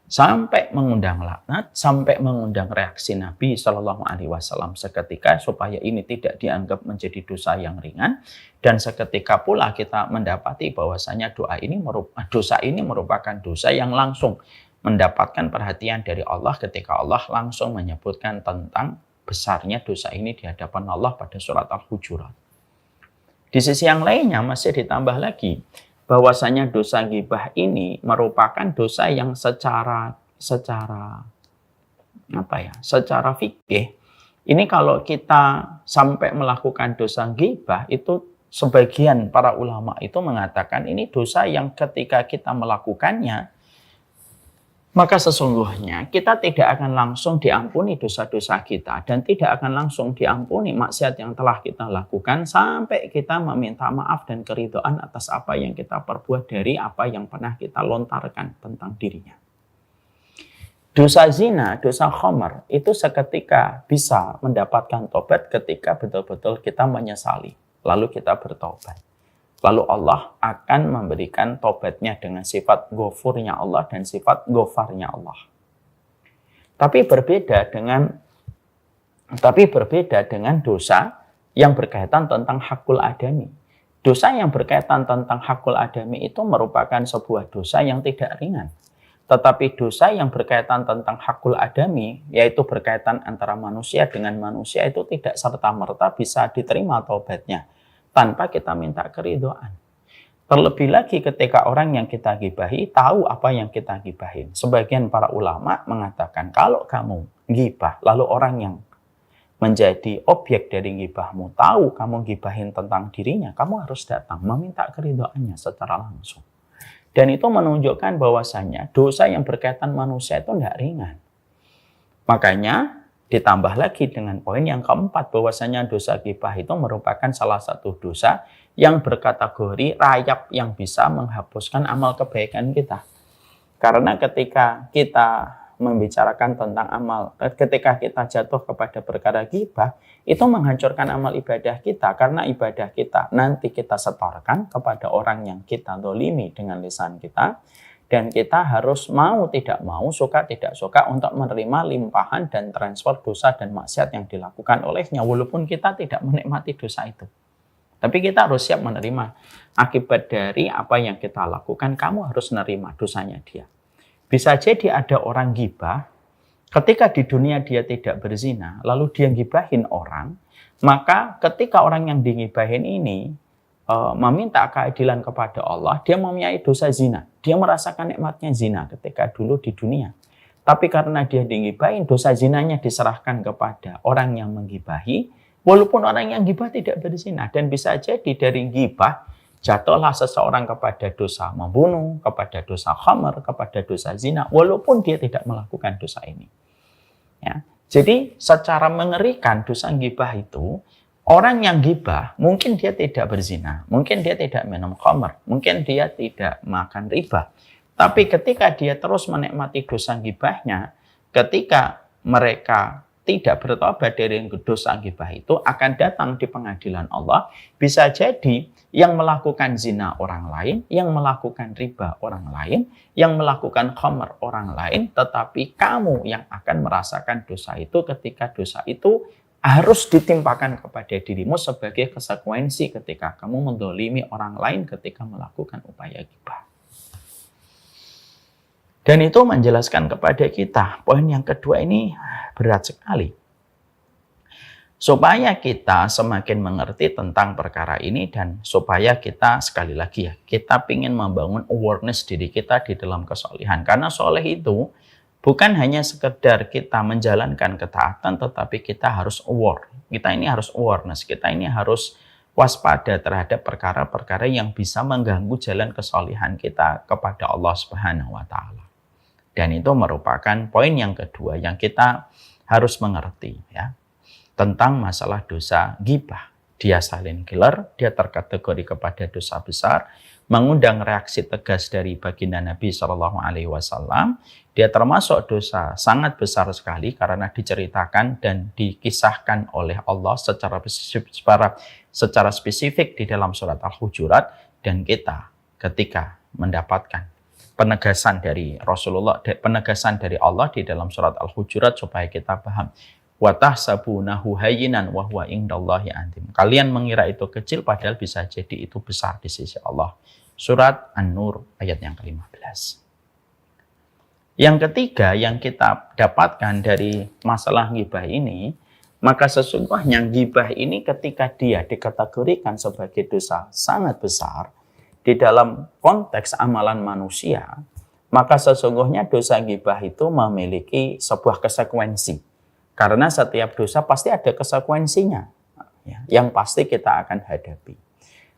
Sampai mengundang laknat, sampai mengundang reaksi Nabi Shallallahu Alaihi Wasallam seketika supaya ini tidak dianggap menjadi dosa yang ringan, dan seketika pula kita mendapati bahwasanya dosa ini merupakan dosa yang langsung mendapatkan perhatian dari Allah ketika Allah langsung menyebutkan tentang besarnya dosa ini di hadapan Allah pada surat Al-Hujurat. Di sisi yang lainnya masih ditambah lagi bahwasanya dosa ghibah ini merupakan dosa yang secara fikih ini kalau kita sampai melakukan dosa ghibah itu sebagian para ulama itu mengatakan ini dosa yang ketika kita melakukannya maka sesungguhnya kita tidak akan langsung diampuni dosa-dosa kita dan tidak akan langsung diampuni maksiat yang telah kita lakukan sampai kita meminta maaf dan keridhaan atas apa yang kita perbuat dari apa yang pernah kita lontarkan tentang dirinya. Dosa zina, dosa khamar itu seketika bisa mendapatkan tobat ketika betul-betul kita menyesali, lalu kita bertobat. Lalu Allah akan memberikan tobatnya dengan sifat ghafurnya Allah dan sifat ghafarnya Allah. Tapi berbeda dengan dosa yang berkaitan tentang hakul adami. Dosa yang berkaitan tentang hakul adami itu merupakan sebuah dosa yang tidak ringan. Tetapi dosa yang berkaitan tentang hakul adami, yaitu berkaitan antara manusia dengan manusia, itu tidak serta-merta bisa diterima taubatnya tanpa kita minta keridhaan. Terlebih lagi ketika orang yang kita gibahi tahu apa yang kita gibahin. Sebagian para ulama mengatakan kalau kamu gibah, lalu orang yang menjadi objek dari gibahmu tahu kamu gibahin tentang dirinya, kamu harus datang meminta keridhaannya secara langsung. Dan itu menunjukkan bahwasanya dosa yang berkaitan manusia itu tidak ringan. Makanya ditambah lagi dengan poin yang keempat bahwasanya dosa ghibah itu merupakan salah satu dosa yang berkategori rayap yang bisa menghapuskan amal kebaikan kita. Karena ketika kita membicarakan tentang amal, ketika kita jatuh kepada perkara ghibah, itu menghancurkan amal ibadah kita. Karena ibadah kita nanti kita setorkan kepada orang yang kita zalimi dengan lisan kita. Dan kita harus mau tidak mau, suka tidak suka untuk menerima limpahan dan transfer dosa dan maksiat yang dilakukan olehnya. Walaupun kita tidak menikmati dosa itu. Tapi kita harus siap menerima akibat dari apa yang kita lakukan. Kamu harus menerima dosanya dia. Bisa jadi ada orang gibah, ketika di dunia dia tidak berzina, lalu dia gibahin orang, maka ketika orang yang digibahin ini meminta keadilan kepada Allah, dia mempunyai dosa zina. Dia merasakan nikmatnya zina ketika dulu di dunia. Tapi karena dia digibahin, dosa zinanya diserahkan kepada orang yang menggibahi, walaupun orang yang gibah tidak berzina. Dan bisa jadi dari gibah, jatuhlah seseorang kepada dosa membunuh, kepada dosa khamr, kepada dosa zina, walaupun dia tidak melakukan dosa ini. Ya. Jadi secara mengerikan dosa gibah itu, orang yang gibah mungkin dia tidak berzina, mungkin dia tidak minum khamr, mungkin dia tidak makan riba. Tapi ketika dia terus menikmati dosa gibahnya, ketika mereka tidak bertobat dari dosa gibah itu, akan datang di pengadilan Allah. Bisa jadi yang melakukan zina orang lain, yang melakukan riba orang lain, yang melakukan khamr orang lain, tetapi kamu yang akan merasakan dosa itu ketika dosa itu harus ditimpakan kepada dirimu sebagai konsekuensi ketika kamu mendolimi orang lain ketika melakukan upaya gibah. Dan itu menjelaskan kepada kita, poin yang kedua ini berat sekali. Supaya kita semakin mengerti tentang perkara ini dan supaya kita, sekali lagi ya, kita ingin membangun awareness diri kita di dalam kesolehan. Karena soleh itu bukan hanya sekedar kita menjalankan ketaatan, tetapi kita harus aware. Kita ini harus awareness, kita ini harus waspada terhadap perkara-perkara yang bisa mengganggu jalan kesolehan kita kepada Allah Subhanahu wa Ta'ala. Dan itu merupakan poin yang kedua yang kita harus mengerti ya, tentang masalah dosa gibah. Dia silent killer, dia terkategori kepada dosa besar, mengundang reaksi tegas dari baginda Nabi SAW. Dia termasuk dosa sangat besar sekali karena diceritakan dan dikisahkan oleh Allah secara spesifik di dalam surat Al-Hujurat. Dan kita ketika mendapatkan penegasan dari Rasulullah, penegasan dari Allah di dalam surat Al-Hujurat supaya kita paham. Wa tahsabunahu hayyinan wa huwa indallahi azim. Kalian mengira itu kecil padahal bisa jadi itu besar di sisi Allah. Surat An-Nur ayat yang ke-15. Yang ketiga yang kita dapatkan dari masalah ghibah ini, maka sesungguhnya ghibah ini ketika dia dikategorikan sebagai dosa sangat besar di dalam konteks amalan manusia, maka sesungguhnya dosa ghibah itu memiliki sebuah konsekuensi. Karena setiap dosa pasti ada konsekuensinya ya, yang pasti kita akan hadapi.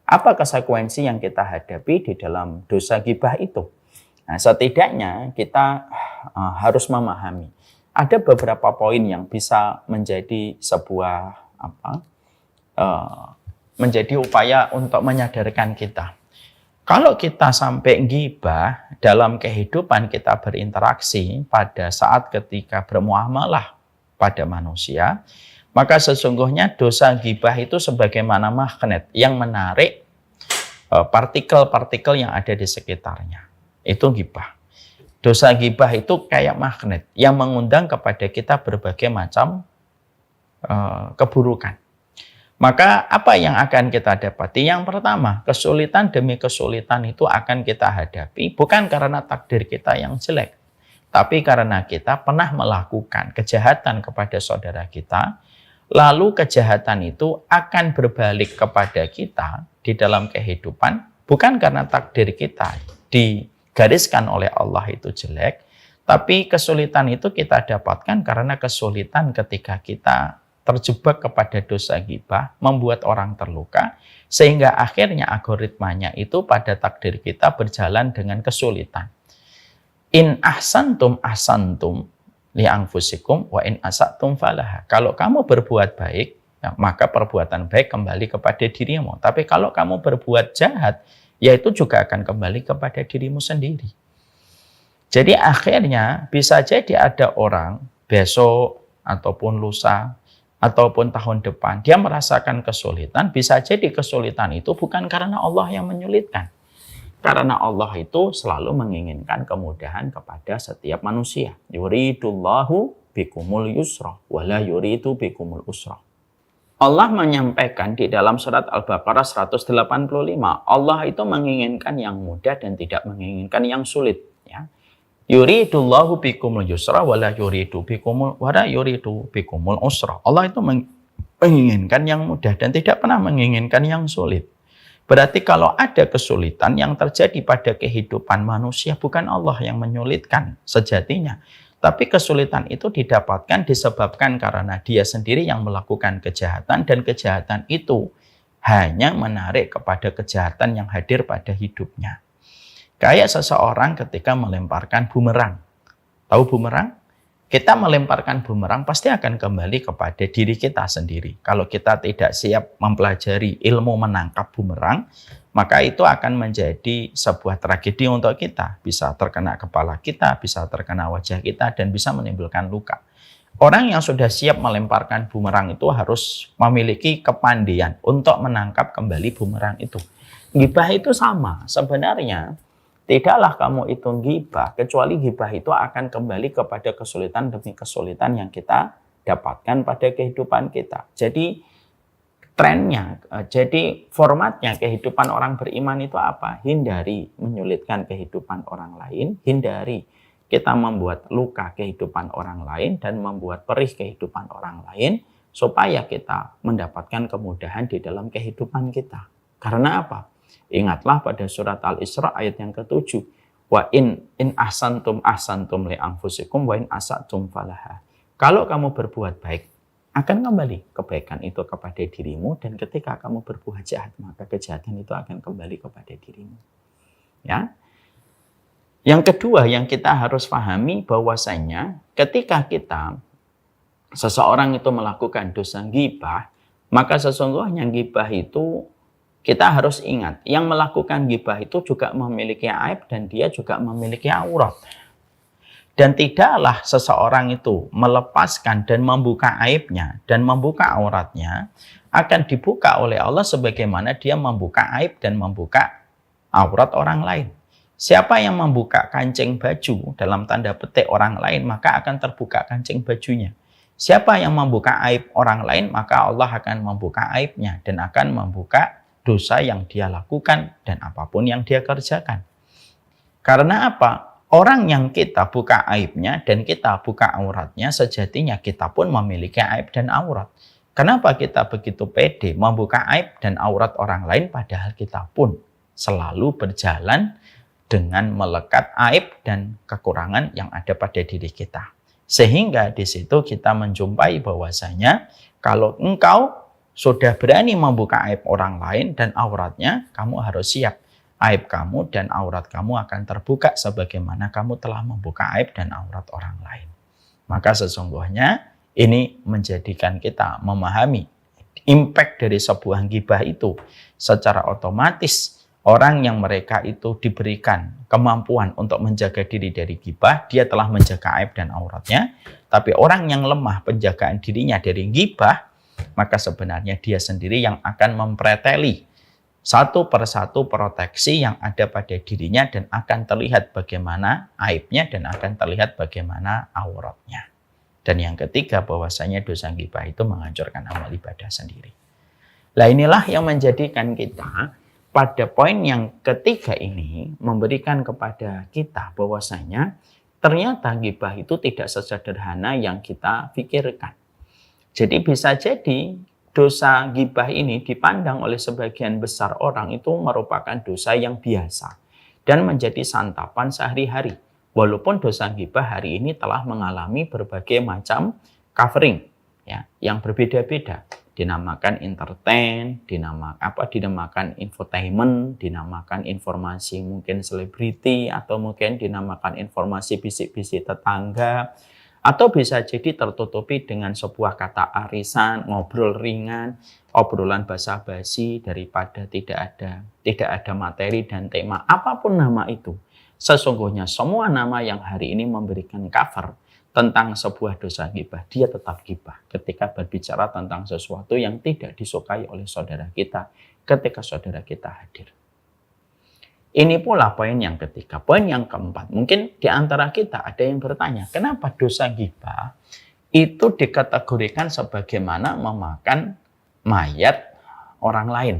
Apa konsekuensi yang kita hadapi di dalam dosa ghibah itu? Nah, setidaknya kita harus memahami ada beberapa poin yang bisa menjadi sebuah menjadi upaya untuk menyadarkan kita. Kalau kita sampai ghibah dalam kehidupan kita berinteraksi pada saat ketika bermuamalah pada manusia, maka sesungguhnya dosa ghibah itu sebagaimana magnet yang menarik partikel-partikel yang ada di sekitarnya. Itu ghibah. Dosa ghibah itu kayak magnet yang mengundang kepada kita berbagai macam keburukan. Maka apa yang akan kita dapati? Yang pertama, kesulitan demi kesulitan itu akan kita hadapi bukan karena takdir kita yang jelek, tapi karena kita pernah melakukan kejahatan kepada saudara kita, lalu kejahatan itu akan berbalik kepada kita di dalam kehidupan bukan karena takdir kita digariskan oleh Allah itu jelek, tapi kesulitan itu kita dapatkan karena kesulitan ketika kita terjebak kepada dosa ghibah, membuat orang terluka, sehingga akhirnya algoritmanya itu pada takdir kita berjalan dengan kesulitan. In ahsantum ahsantum li anfusikum wa in asatum falaha. Kalau kamu berbuat baik, ya, maka perbuatan baik kembali kepada dirimu. Tapi kalau kamu berbuat jahat, ya itu juga akan kembali kepada dirimu sendiri. Jadi akhirnya bisa jadi ada orang besok ataupun lusa ataupun tahun depan, dia merasakan kesulitan, bisa jadi kesulitan itu bukan karena Allah yang menyulitkan. Karena Allah itu selalu menginginkan kemudahan kepada setiap manusia. Yuridullahu bikumul yusra, wala yuridu bikumul usra. Allah menyampaikan di dalam surat Al-Baqarah 185, Allah itu menginginkan yang mudah dan tidak menginginkan yang sulit. Ya. Yuridullahu bikumul yusra wala yuridu bikumul usra. Allah itu menginginkan yang mudah dan tidak pernah menginginkan yang sulit. Berarti kalau ada kesulitan yang terjadi pada kehidupan manusia, bukan Allah yang menyulitkan sejatinya. Tapi kesulitan itu didapatkan disebabkan karena dia sendiri yang melakukan kejahatan, dan kejahatan itu hanya menarik kepada kejahatan yang hadir pada hidupnya. Kayak seseorang ketika melemparkan bumerang. Tahu bumerang? Kita melemparkan bumerang pasti akan kembali kepada diri kita sendiri. Kalau kita tidak siap mempelajari ilmu menangkap bumerang, maka itu akan menjadi sebuah tragedi untuk kita. Bisa terkena kepala kita, bisa terkena wajah kita, dan bisa menimbulkan luka. Orang yang sudah siap melemparkan bumerang itu harus memiliki kepandaian untuk menangkap kembali bumerang itu. Ghibah itu sama. Sebenarnya, tidaklah kamu itu ghibah, kecuali ghibah itu akan kembali kepada kesulitan demi kesulitan yang kita dapatkan pada kehidupan kita. Jadi, trennya, jadi formatnya kehidupan orang beriman itu apa? Hindari menyulitkan kehidupan orang lain, hindari kita membuat luka kehidupan orang lain dan membuat perih kehidupan orang lain, supaya kita mendapatkan kemudahan di dalam kehidupan kita. Karena apa? Ingatlah pada surat Al-Isra ayat yang ke-7. Wa in ahsantum li anfusikum wa in asatum falaha. Kalau kamu berbuat baik, akan kembali kebaikan itu kepada dirimu, dan ketika kamu berbuat jahat, maka kejahatan itu akan kembali kepada dirimu. Ya. Yang kedua yang kita harus pahami bahwasanya ketika seseorang itu melakukan dosa ghibah, maka sesungguhnya ghibah itu kita harus ingat, yang melakukan ghibah itu juga memiliki aib dan dia juga memiliki aurat. Dan tidaklah seseorang itu melepaskan dan membuka aibnya dan membuka auratnya akan dibuka oleh Allah sebagaimana dia membuka aib dan membuka aurat orang lain. Siapa yang membuka kancing baju dalam tanda petik orang lain, maka akan terbuka kancing bajunya. Siapa yang membuka aib orang lain, maka Allah akan membuka aibnya dan akan membuka dosa yang dia lakukan dan apapun yang dia kerjakan. Karena apa? Orang yang kita buka aibnya dan kita buka auratnya, sejatinya kita pun memiliki aib dan aurat. Kenapa kita begitu pede membuka aib dan aurat orang lain, padahal kita pun selalu berjalan dengan melekat aib dan kekurangan yang ada pada diri kita. Sehingga di situ kita menjumpai bahwasanya kalau engkau sudah berani membuka aib orang lain dan auratnya, kamu harus siap. Aib kamu dan aurat kamu akan terbuka sebagaimana kamu telah membuka aib dan aurat orang lain. Maka sesungguhnya ini menjadikan kita memahami impact dari sebuah ghibah itu. Secara otomatis orang yang mereka itu diberikan kemampuan untuk menjaga diri dari ghibah, dia telah menjaga aib dan auratnya. Tapi orang yang lemah penjagaan dirinya dari ghibah, maka sebenarnya dia sendiri yang akan mempreteli satu persatu proteksi yang ada pada dirinya, dan akan terlihat bagaimana aibnya dan akan terlihat bagaimana auratnya. Dan yang ketiga, bahwasanya dosa ghibah itu menghancurkan amal ibadah sendiri. Nah, inilah yang menjadikan kita pada poin yang ketiga ini memberikan kepada kita bahwasanya ternyata ghibah itu tidak sesederhana yang kita pikirkan. Jadi bisa jadi dosa ghibah ini dipandang oleh sebagian besar orang itu merupakan dosa yang biasa dan menjadi santapan sehari-hari. Walaupun dosa ghibah hari ini telah mengalami berbagai macam covering ya, yang berbeda-beda. Dinamakan entertain, dinamakan infotainment, dinamakan informasi mungkin selebriti, atau mungkin dinamakan informasi bisik-bisik tetangga. Atau bisa jadi tertutupi dengan sebuah kata arisan, ngobrol ringan, obrolan basa-basi daripada tidak ada materi dan tema. Apapun nama itu, sesungguhnya semua nama yang hari ini memberikan cover tentang sebuah dosa ghibah, dia tetap ghibah ketika berbicara tentang sesuatu yang tidak disukai oleh saudara kita ketika saudara kita hadir. Ini pula poin yang ketiga. Poin yang keempat, mungkin di antara kita ada yang bertanya, kenapa dosa ghibah itu dikategorikan sebagaimana memakan mayat orang lain.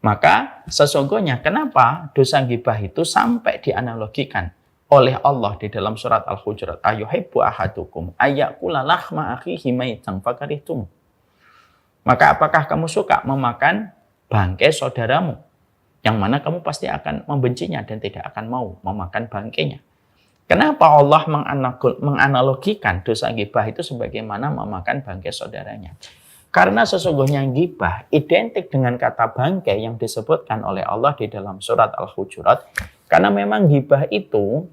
Maka sesungguhnya kenapa dosa ghibah itu sampai dianalogikan oleh Allah di dalam surat Al-Hujurat, ayuhibbu ahadukum ayyakula lahma akhihi maitan fakarihtum. Maka apakah kamu suka memakan bangkai saudaramu, yang mana kamu pasti akan membencinya dan tidak akan mau memakan bangkainya. Kenapa Allah menganalogikan dosa ghibah itu sebagaimana memakan bangkai saudaranya? Karena sesungguhnya ghibah identik dengan kata bangkai yang disebutkan oleh Allah di dalam surat Al-Hujurat. Karena memang ghibah itu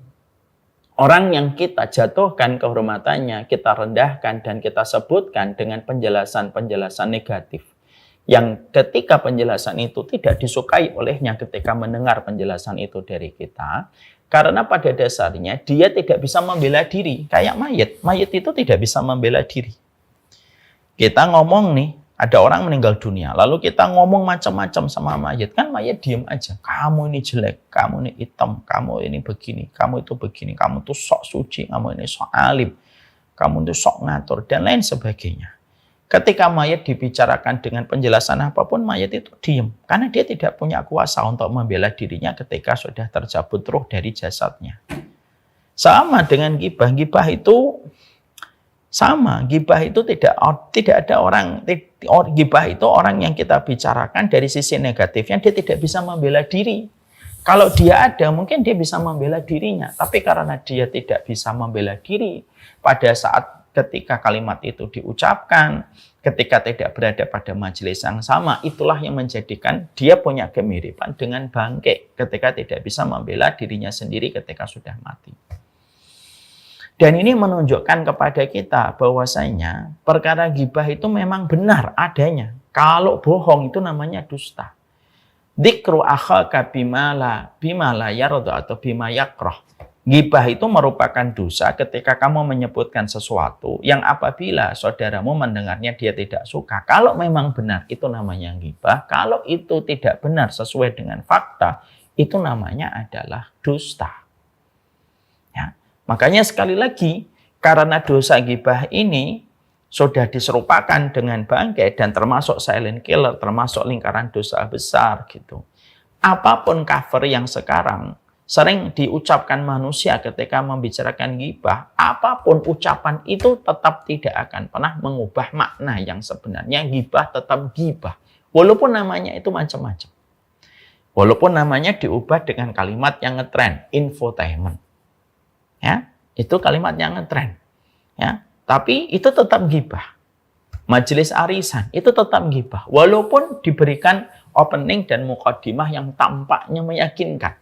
orang yang kita jatuhkan kehormatannya, kita rendahkan dan kita sebutkan dengan penjelasan-penjelasan negatif. Yang ketika penjelasan itu tidak disukai olehnya ketika mendengar penjelasan itu dari kita. Karena pada dasarnya dia tidak bisa membela diri. Kayak mayat. Mayat itu tidak bisa membela diri. Kita ngomong nih, ada orang meninggal dunia, lalu kita ngomong macam-macam sama mayat, kan mayat diem aja. Kamu ini jelek, kamu ini hitam, kamu ini begini, kamu itu begini, kamu tuh sok suci, kamu ini sok alim, kamu tuh sok ngatur, dan lain sebagainya. Ketika mayat dibicarakan dengan penjelasan apapun, mayat itu diem. Karena dia tidak punya kuasa untuk membela dirinya ketika sudah tercabut ruh dari jasadnya. Sama dengan ghibah. Ghibah itu sama, ghibah itu tidak ada orang, ghibah itu orang yang kita bicarakan dari sisi negatifnya, dia tidak bisa membela diri. Kalau dia ada, mungkin dia bisa membela dirinya. Tapi karena dia tidak bisa membela diri, pada saat ketika kalimat itu diucapkan, ketika tidak berada pada majelis yang sama, itulah yang menjadikan dia punya kemiripan dengan bangkai ketika tidak bisa membela dirinya sendiri ketika sudah mati. Dan ini menunjukkan kepada kita bahwasanya perkara ghibah itu memang benar adanya. Kalau bohong itu namanya dusta. Dzikru akhaka bimala yarda atau bima yakrah. Ghibah itu merupakan dosa ketika kamu menyebutkan sesuatu yang apabila saudaramu mendengarnya dia tidak suka. Kalau memang benar itu namanya ghibah. Kalau itu tidak benar sesuai dengan fakta, itu namanya adalah dusta. Makanya sekali lagi, karena dosa ghibah ini sudah diserupakan dengan bangkai dan termasuk silent killer, termasuk lingkaran dosa besar gitu. Apapun cover yang sekarang sering diucapkan manusia ketika membicarakan ghibah, apapun ucapan itu tetap tidak akan pernah mengubah makna yang sebenarnya. Ghibah tetap ghibah, walaupun namanya itu macam-macam. Walaupun namanya diubah dengan kalimat yang ngetren, infotainment. Ya, itu kalimat yang ngetren. Ya, tapi itu tetap ghibah. Majelis arisan itu tetap ghibah, walaupun diberikan opening dan mukadimah yang tampaknya meyakinkan.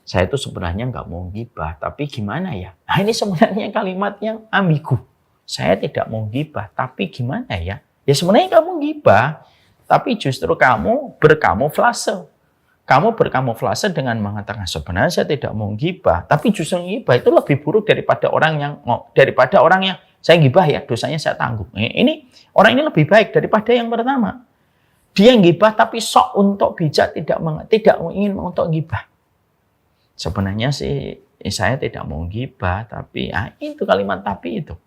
Saya itu sebenarnya nggak mau ghibah, tapi gimana ya? Nah, ini sebenarnya kalimat yang ambigu. Saya tidak mau ghibah, tapi gimana ya? Ya sebenarnya kamu ghibah, tapi justru kamu berkamuflase. Kamu berkamuflase dengan mengatakan sebenarnya saya tidak mau ghibah, tapi justru ghibah itu lebih buruk daripada orang yang saya ghibah ya, dosanya saya tanggung. Ini orang ini lebih baik daripada yang pertama. Dia ghibah tapi sok untuk bijak, tidak ingin untuk ghibah. Sebenarnya sih saya tidak mau ghibah, tapi itu kalimat tapi itu.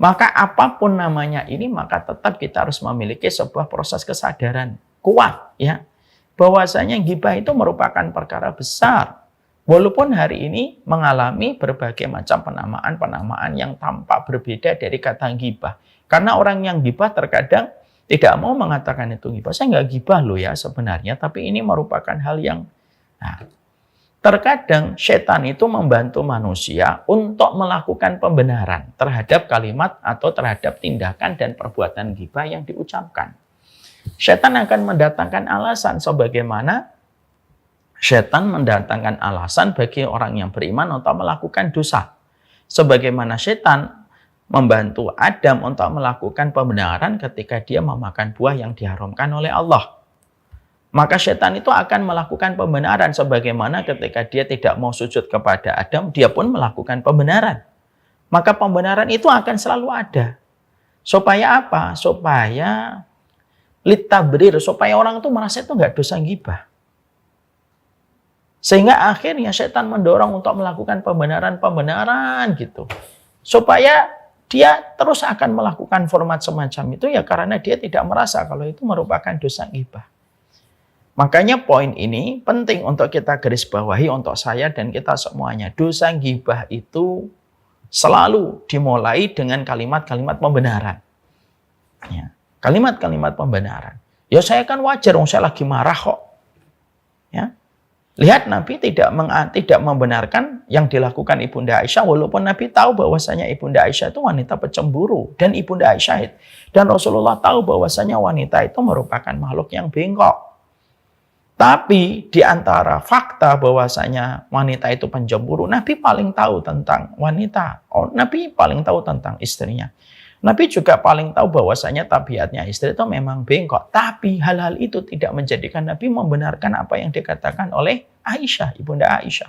Maka apapun namanya ini, maka tetap kita harus memiliki sebuah proses kesadaran kuat ya. Bahwasanya ghibah itu merupakan perkara besar. Walaupun hari ini mengalami berbagai macam penamaan yang tampak berbeda dari kata ghibah. Karena orang yang ghibah terkadang tidak mau mengatakan itu ghibah. Saya nggak ghibah loh ya sebenarnya, tapi ini merupakan hal yang... terkadang setan itu membantu manusia untuk melakukan pembenaran terhadap kalimat atau terhadap tindakan dan perbuatan ghibah yang diucapkan. Setan akan mendatangkan alasan sebagaimana setan mendatangkan alasan bagi orang yang beriman untuk melakukan dosa. Sebagaimana setan membantu Adam untuk melakukan pembenaran ketika dia memakan buah yang diharamkan oleh Allah. Maka setan itu akan melakukan pembenaran sebagaimana ketika dia tidak mau sujud kepada Adam, dia pun melakukan pembenaran. Maka pembenaran itu akan selalu ada. Supaya apa? Supaya litabrir, supaya orang itu merasa itu nggak dosa ghibah. Sehingga akhirnya setan mendorong untuk melakukan pembenaran gitu. Supaya dia terus akan melakukan format semacam itu ya karena dia tidak merasa kalau itu merupakan dosa ghibah. Makanya poin ini penting untuk kita garis bawahi untuk saya dan kita semuanya. Dosa ghibah itu selalu dimulai dengan kalimat-kalimat pembenaran. Ya, kalimat-kalimat pembenaran. Ya saya kan wajar, saya lagi marah kok. Ya. Lihat Nabi tidak membenarkan yang dilakukan Ibunda Aisyah walaupun Nabi tahu bahwasanya Ibunda Aisyah itu wanita pecemburu dan Ibunda Aisyah dan Rasulullah tahu bahwasanya wanita itu merupakan makhluk yang bengkok. Tapi di antara fakta bahwasanya wanita itu pencemburu, Nabi paling tahu tentang wanita. Nabi paling tahu tentang istrinya. Nabi juga paling tahu bahwasanya tabiatnya istri itu memang bengkok. Tapi hal-hal itu tidak menjadikan Nabi membenarkan apa yang dikatakan oleh Aisyah, Ibunda Aisyah.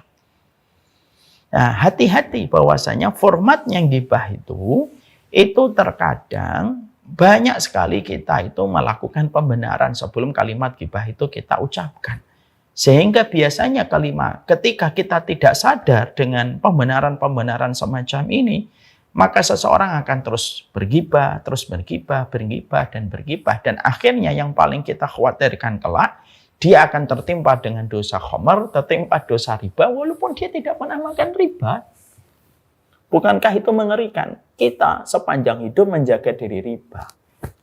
Nah, hati-hati bahwasanya formatnya ghibah itu terkadang banyak sekali kita itu melakukan pembenaran sebelum kalimat ghibah itu kita ucapkan. Sehingga biasanya ketika kita tidak sadar dengan pembenaran-pembenaran semacam ini, maka seseorang akan terus bergibah, dan bergibah. Dan akhirnya yang paling kita khawatirkan kelak, dia akan tertimpa dengan dosa khamar, tertimpa dosa riba, walaupun dia tidak pernah makan riba. Bukankah itu mengerikan? Kita sepanjang hidup menjaga diri riba.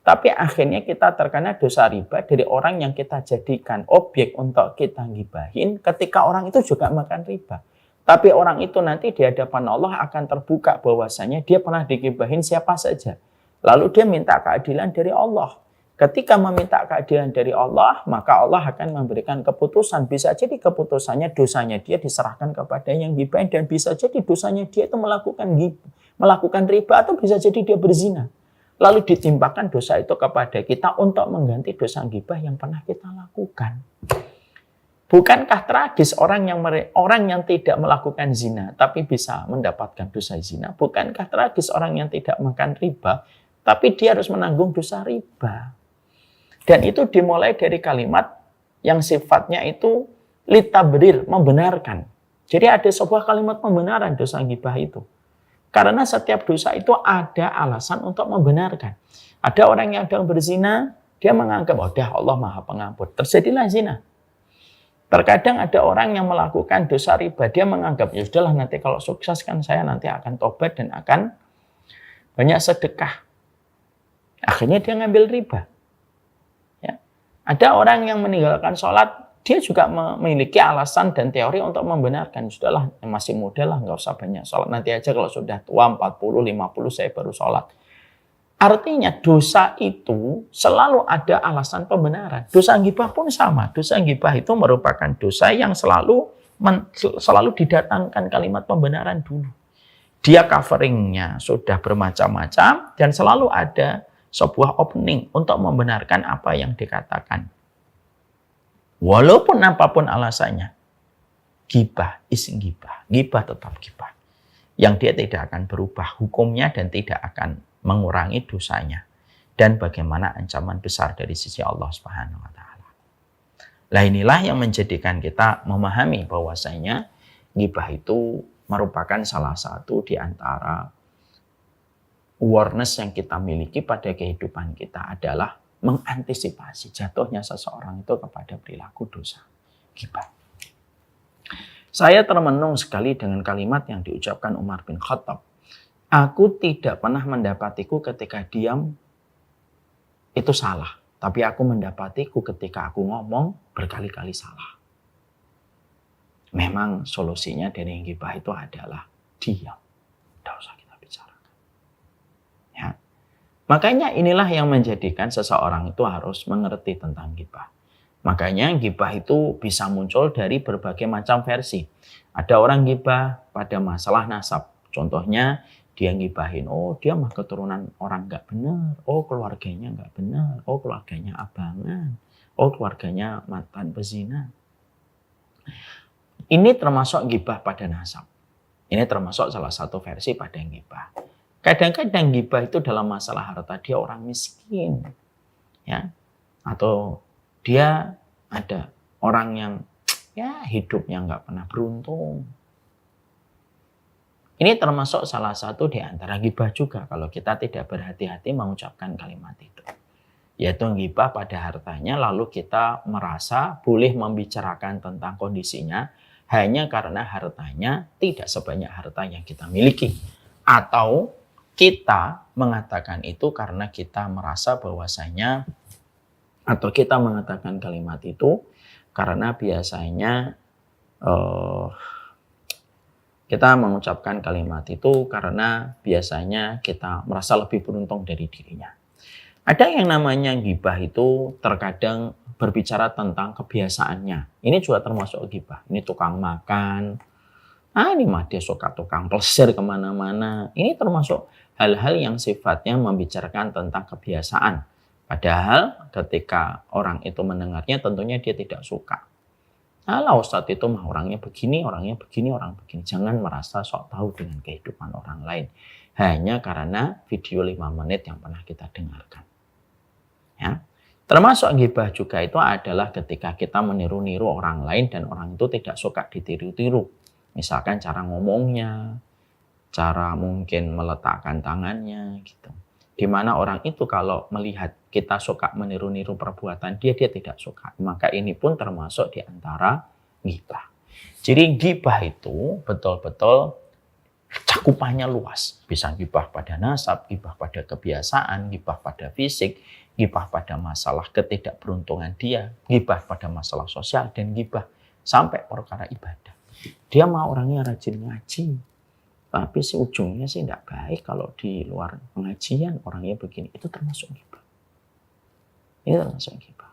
Tapi akhirnya kita terkena dosa riba dari orang yang kita jadikan objek untuk kita gibahin ketika orang itu juga makan riba. Tapi orang itu nanti di hadapan Allah akan terbuka bahwasanya dia pernah digibahin siapa saja. Lalu dia minta keadilan dari Allah. Ketika meminta keadilan dari Allah, maka Allah akan memberikan keputusan. Bisa jadi keputusannya dosanya dia diserahkan kepada yang gibahin dan bisa jadi dosanya dia itu melakukan riba atau bisa jadi dia berzina. Lalu ditimpakan dosa itu kepada kita untuk mengganti dosa ghibah yang pernah kita lakukan. Bukankah tragis orang yang tidak melakukan zina tapi bisa mendapatkan dosa zina? Bukankah tragis orang yang tidak makan riba tapi dia harus menanggung dosa riba? Dan itu dimulai dari kalimat yang sifatnya itu litabrir, membenarkan. Jadi ada sebuah kalimat pembenaran dosa ghibah itu. Karena setiap dosa itu ada alasan untuk membenarkan. Ada orang yang sedang berzina, dia menganggap, Allah Maha Pengampun. Terjadilah zina. Terkadang ada orang yang melakukan dosa riba, dia menganggap, ya sudahlah nanti kalau sukses kan saya nanti akan tobat dan akan banyak sedekah. Akhirnya dia ngambil riba. Ya. Ada orang yang meninggalkan sholat, dia juga memiliki alasan dan teori untuk membenarkan. Sudahlah, masih muda lah, nggak usah banyak sholat. Nanti aja kalau sudah tua 40, 50 saya baru sholat. Artinya dosa itu selalu ada alasan pembenaran. Dosa ghibah pun sama. Dosa ghibah itu merupakan dosa yang selalu didatangkan kalimat pembenaran dulu. Dia coveringnya sudah bermacam-macam dan selalu ada sebuah opening untuk membenarkan apa yang dikatakan. Walaupun apapun alasannya, ghibah is ghibah. Ghibah tetap ghibah. Yang dia tidak akan berubah hukumnya dan tidak akan mengurangi dosanya. Dan bagaimana ancaman besar dari sisi Allah Subhanahu wa taala. Nah, inilah yang menjadikan kita memahami bahwasanya ghibah itu merupakan salah satu di antara awareness yang kita miliki pada kehidupan kita adalah mengantisipasi jatuhnya seseorang itu kepada perilaku dosa ghibah. Saya termenung sekali dengan kalimat yang diucapkan Umar bin Khattab. Aku tidak pernah mendapatiku ketika diam itu salah. Tapi aku mendapatiku ketika aku ngomong berkali-kali salah. Memang solusinya dari ghibah itu adalah diam. Tidak usah kita bicarakan. Ya. Makanya inilah yang menjadikan seseorang itu harus mengerti tentang ghibah. Makanya ghibah itu bisa muncul dari berbagai macam versi. Ada orang ghibah pada masalah nasab. Contohnya dia ngibahin, dia mah keturunan orang nggak benar, keluarganya nggak benar, keluarganya abangan, keluarganya mantan pezina. Ini termasuk ghibah pada nasab. Ini termasuk salah satu versi pada ghibah. Kadang-kadang ghibah itu dalam masalah harta, dia orang miskin, ya, atau dia ada orang yang ya hidupnya nggak pernah beruntung. Ini termasuk salah satu di antara ghibah juga kalau kita tidak berhati-hati mengucapkan kalimat itu. Yaitu ghibah pada hartanya, lalu kita merasa boleh membicarakan tentang kondisinya hanya karena hartanya tidak sebanyak harta yang kita miliki. Atau kita mengatakan itu karena kita merasa bahwasanya, atau kita mengatakan kalimat itu karena biasanya kita mengucapkan kalimat itu karena biasanya kita merasa lebih beruntung dari dirinya. Ada yang namanya ghibah itu terkadang berbicara tentang kebiasaannya. Ini juga termasuk ghibah. Ini tukang makan. Ini mah dia suka tukang plesir kemana-mana. Ini termasuk hal-hal yang sifatnya membicarakan tentang kebiasaan. Padahal ketika orang itu mendengarnya tentunya dia tidak suka. Kalau Ustadz itu mah orangnya begini, orangnya begini, orang begini. Jangan merasa sok tahu dengan kehidupan orang lain. Hanya karena video 5 menit yang pernah kita dengarkan. Ya. Termasuk ghibah juga itu adalah ketika kita meniru-niru orang lain dan orang itu tidak suka ditiru-tiru. Misalkan cara ngomongnya, cara mungkin meletakkan tangannya gitu. Di mana orang itu kalau melihat kita suka meniru-niru perbuatan dia tidak suka. Maka ini pun termasuk di antara ghibah. Jadi ghibah itu betul-betul cakupannya luas. Bisa ghibah pada nasab, ghibah pada kebiasaan, ghibah pada fisik, ghibah pada masalah ketidakberuntungan dia, ghibah pada masalah sosial, dan ghibah sampai perkara ibadah. Dia mah orangnya rajin ngaji. Tapi si ujungnya sih tidak baik kalau di luar pengajian orangnya begini. Itu termasuk ghibah. Itu termasuk ghibah.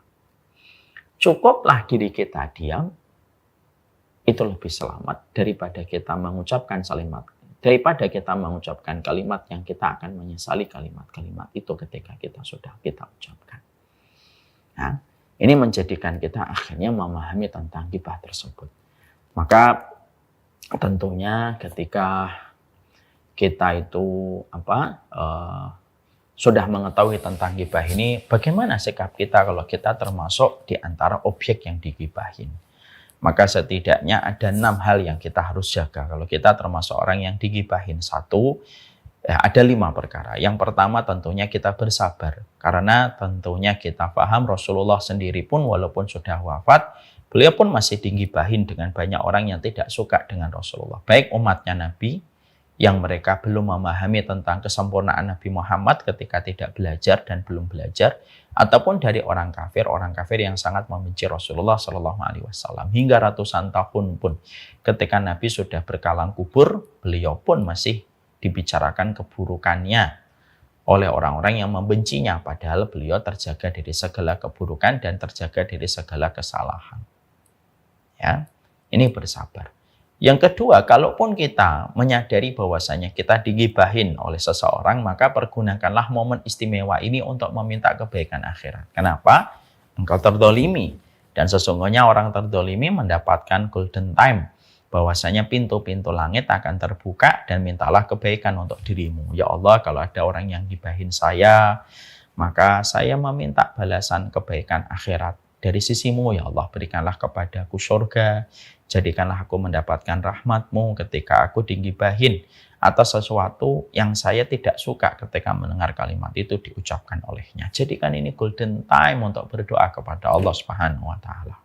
Cukuplah diri kita diam. Itu lebih selamat daripada kita mengucapkan kalimat yang kita akan menyesali kalimat-kalimat itu ketika kita sudah kita ucapkan. Nah, ini menjadikan kita akhirnya memahami tentang ghibah tersebut. Maka tentunya ketika kita itu sudah mengetahui tentang ghibah ini, bagaimana sikap kita kalau kita termasuk di antara objek yang dighibahin? Maka setidaknya ada 6 hal yang kita harus jaga kalau kita termasuk orang yang dighibahin. 1, ada 5 perkara. Yang pertama tentunya kita bersabar, karena tentunya kita paham Rasulullah sendiri pun walaupun sudah wafat, beliau pun masih dighibahin dengan banyak orang yang tidak suka dengan Rasulullah. Baik umatnya Nabi yang mereka belum memahami tentang kesempurnaan Nabi Muhammad ketika tidak belajar dan belum belajar, ataupun dari orang kafir yang sangat membenci Rasulullah Shallallahu Alaihi Wasallam. Hingga ratusan tahun pun ketika Nabi sudah berkalang kubur, beliau pun masih dibicarakan keburukannya oleh orang-orang yang membencinya, padahal beliau terjaga dari segala keburukan dan terjaga dari segala kesalahan. Ya, ini bersabar. Yang kedua, kalaupun kita menyadari bahwasanya kita dighibahin oleh seseorang, maka pergunakanlah momen istimewa ini untuk meminta kebaikan akhirat. Kenapa? Engkau terdolimi. Dan sesungguhnya orang terdolimi mendapatkan golden time. Bahwasanya pintu-pintu langit akan terbuka dan mintalah kebaikan untuk dirimu. Ya Allah, kalau ada orang yang ghibahin saya, maka saya meminta balasan kebaikan akhirat. Dari sisimu, ya Allah, berikanlah kepadaku surga, jadikanlah aku mendapatkan rahmatmu ketika aku dighibahin atas sesuatu yang saya tidak suka ketika mendengar kalimat itu diucapkan olehnya. Jadikan ini golden time untuk berdoa kepada Allah Subhanahu wa Ta'ala.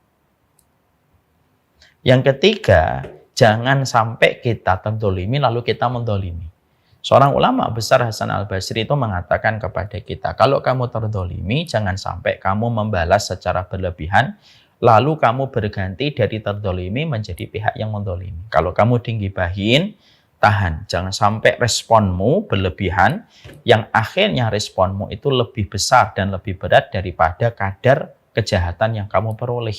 Yang ketiga, jangan sampai kita terdolimi lalu kita mendolimi. Seorang ulama besar Hasan al-Basri itu mengatakan kepada kita, kalau kamu terdolimi, jangan sampai kamu membalas secara berlebihan, lalu kamu berganti dari terdolimi menjadi pihak yang mendolimi. Kalau kamu dighibahin, tahan. Jangan sampai responmu berlebihan, yang akhirnya responmu itu lebih besar dan lebih berat daripada kadar kejahatan yang kamu peroleh.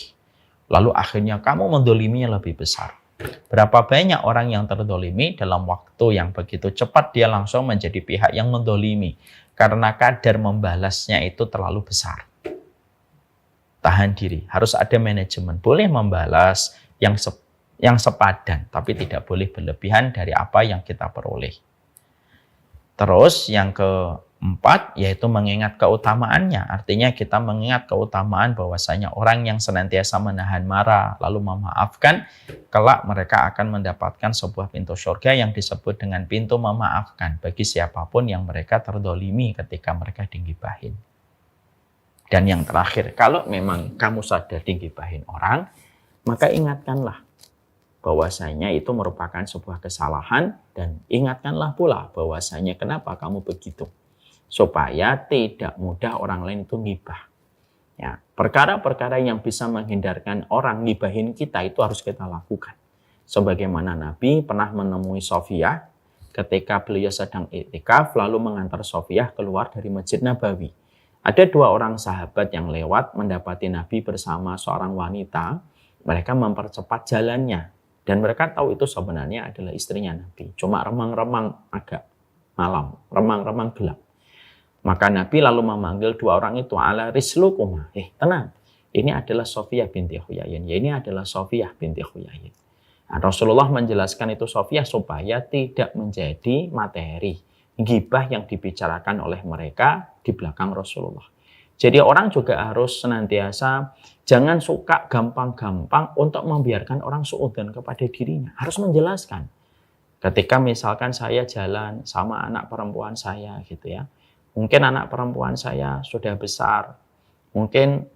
Lalu akhirnya kamu mendoliminya lebih besar. Berapa banyak orang yang terdolimi dalam waktu yang begitu cepat dia langsung menjadi pihak yang mendolimi karena kadar membalasnya itu terlalu besar. Tahan diri, harus ada manajemen. Boleh membalas yang sepadan, tapi tidak boleh berlebihan dari apa yang kita peroleh. Terus yang 4, yaitu mengingat keutamaannya. Artinya kita mengingat keutamaan bahwasanya orang yang senantiasa menahan marah lalu memaafkan, kelak mereka akan mendapatkan sebuah pintu surga yang disebut dengan pintu memaafkan bagi siapapun yang mereka terdolimi ketika mereka digibahin. Dan yang terakhir, kalau memang kamu sadar digibahin orang, maka ingatkanlah bahwasanya itu merupakan sebuah kesalahan, dan ingatkanlah pula bahwasanya kenapa kamu begitu, supaya tidak mudah orang lain itu ngibah. Ya, perkara-perkara yang bisa menghindarkan orang ngibahin kita itu harus kita lakukan. Sebagaimana Nabi pernah menemui Sofiyah ketika beliau sedang iktikaf lalu mengantar Sofiyah keluar dari Masjid Nabawi. Ada 2 orang sahabat yang lewat mendapati Nabi bersama seorang wanita. Mereka mempercepat jalannya dan mereka tahu itu sebenarnya adalah istrinya Nabi. Cuma remang-remang agak malam, remang-remang gelap. Maka Nabi lalu memanggil 2 orang itu, ala rislukuma, tenang, ini adalah Sofiyah binti Huyayin, ya ini adalah Sofiyah binti Huyayin. Nah, Rasulullah menjelaskan itu Sofiyah supaya tidak menjadi materi gibah yang dibicarakan oleh mereka di belakang Rasulullah. Jadi orang juga harus senantiasa jangan suka gampang-gampang untuk membiarkan orang suudzon kepada dirinya. Harus menjelaskan. Ketika misalkan saya jalan sama anak perempuan saya gitu ya. Mungkin anak perempuan saya sudah besar. Mungkin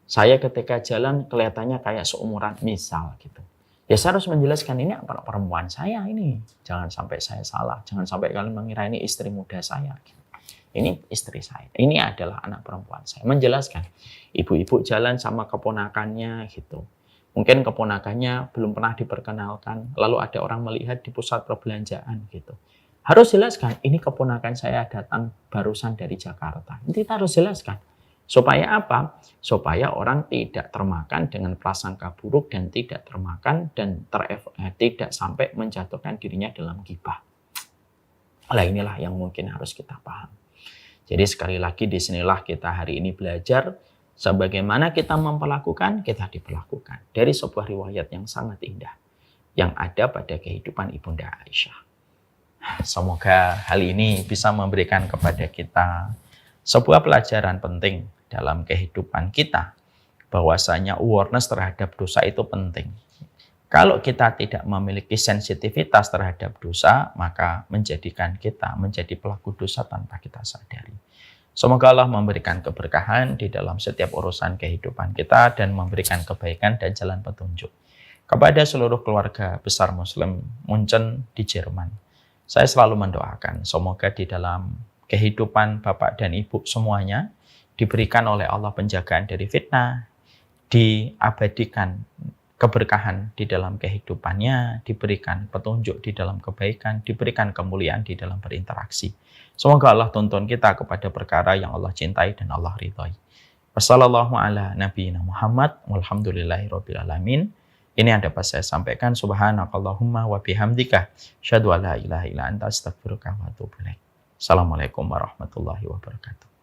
saya ketika jalan kelihatannya kayak seumuran misal gitu. Ya saya harus menjelaskan ini anak perempuan saya ini. Jangan sampai saya salah. Jangan sampai kalian mengira ini istri muda saya. Gitu. Ini istri saya. Ini adalah anak perempuan saya. Menjelaskan. Ibu-ibu jalan sama keponakannya gitu. Mungkin keponakannya belum pernah diperkenalkan. Lalu ada orang melihat di pusat perbelanjaan gitu. Harus jelaskan, ini keponakan saya datang barusan dari Jakarta. Kita harus jelaskan. Supaya apa? Supaya orang tidak termakan dengan prasangka buruk dan tidak termakan dan tidak sampai menjatuhkan dirinya dalam ghibah. Nah inilah yang mungkin harus kita paham. Jadi sekali lagi disinilah kita hari ini belajar sebagaimana kita memperlakukan, kita diperlakukan. Dari sebuah riwayat yang sangat indah yang ada pada kehidupan Ibunda Aisyah. Semoga hal ini bisa memberikan kepada kita sebuah pelajaran penting dalam kehidupan kita. Bahwasanya awareness terhadap dosa itu penting. Kalau kita tidak memiliki sensitivitas terhadap dosa, maka menjadikan kita menjadi pelaku dosa tanpa kita sadari. Semoga Allah memberikan keberkahan di dalam setiap urusan kehidupan kita dan memberikan kebaikan dan jalan petunjuk. Kepada seluruh keluarga besar Muslim Munchen di Jerman, saya selalu mendoakan semoga di dalam kehidupan Bapak dan Ibu semuanya diberikan oleh Allah penjagaan dari fitnah, diabadikan keberkahan di dalam kehidupannya, diberikan petunjuk di dalam kebaikan, diberikan kemuliaan di dalam berinteraksi. Semoga Allah tuntun kita kepada perkara yang Allah cintai dan Allah ridhai. Wassalamualaikum ala nabiyina Muhammad walhamdulillahirabbil alamin. Ini yang dapat saya sampaikan. Subhanakallahumma wa bihamdika asyhadu an la ilaha illa anta astaghfiruka wa atubu ilaik. Assalamualaikum warahmatullahi wabarakatuh.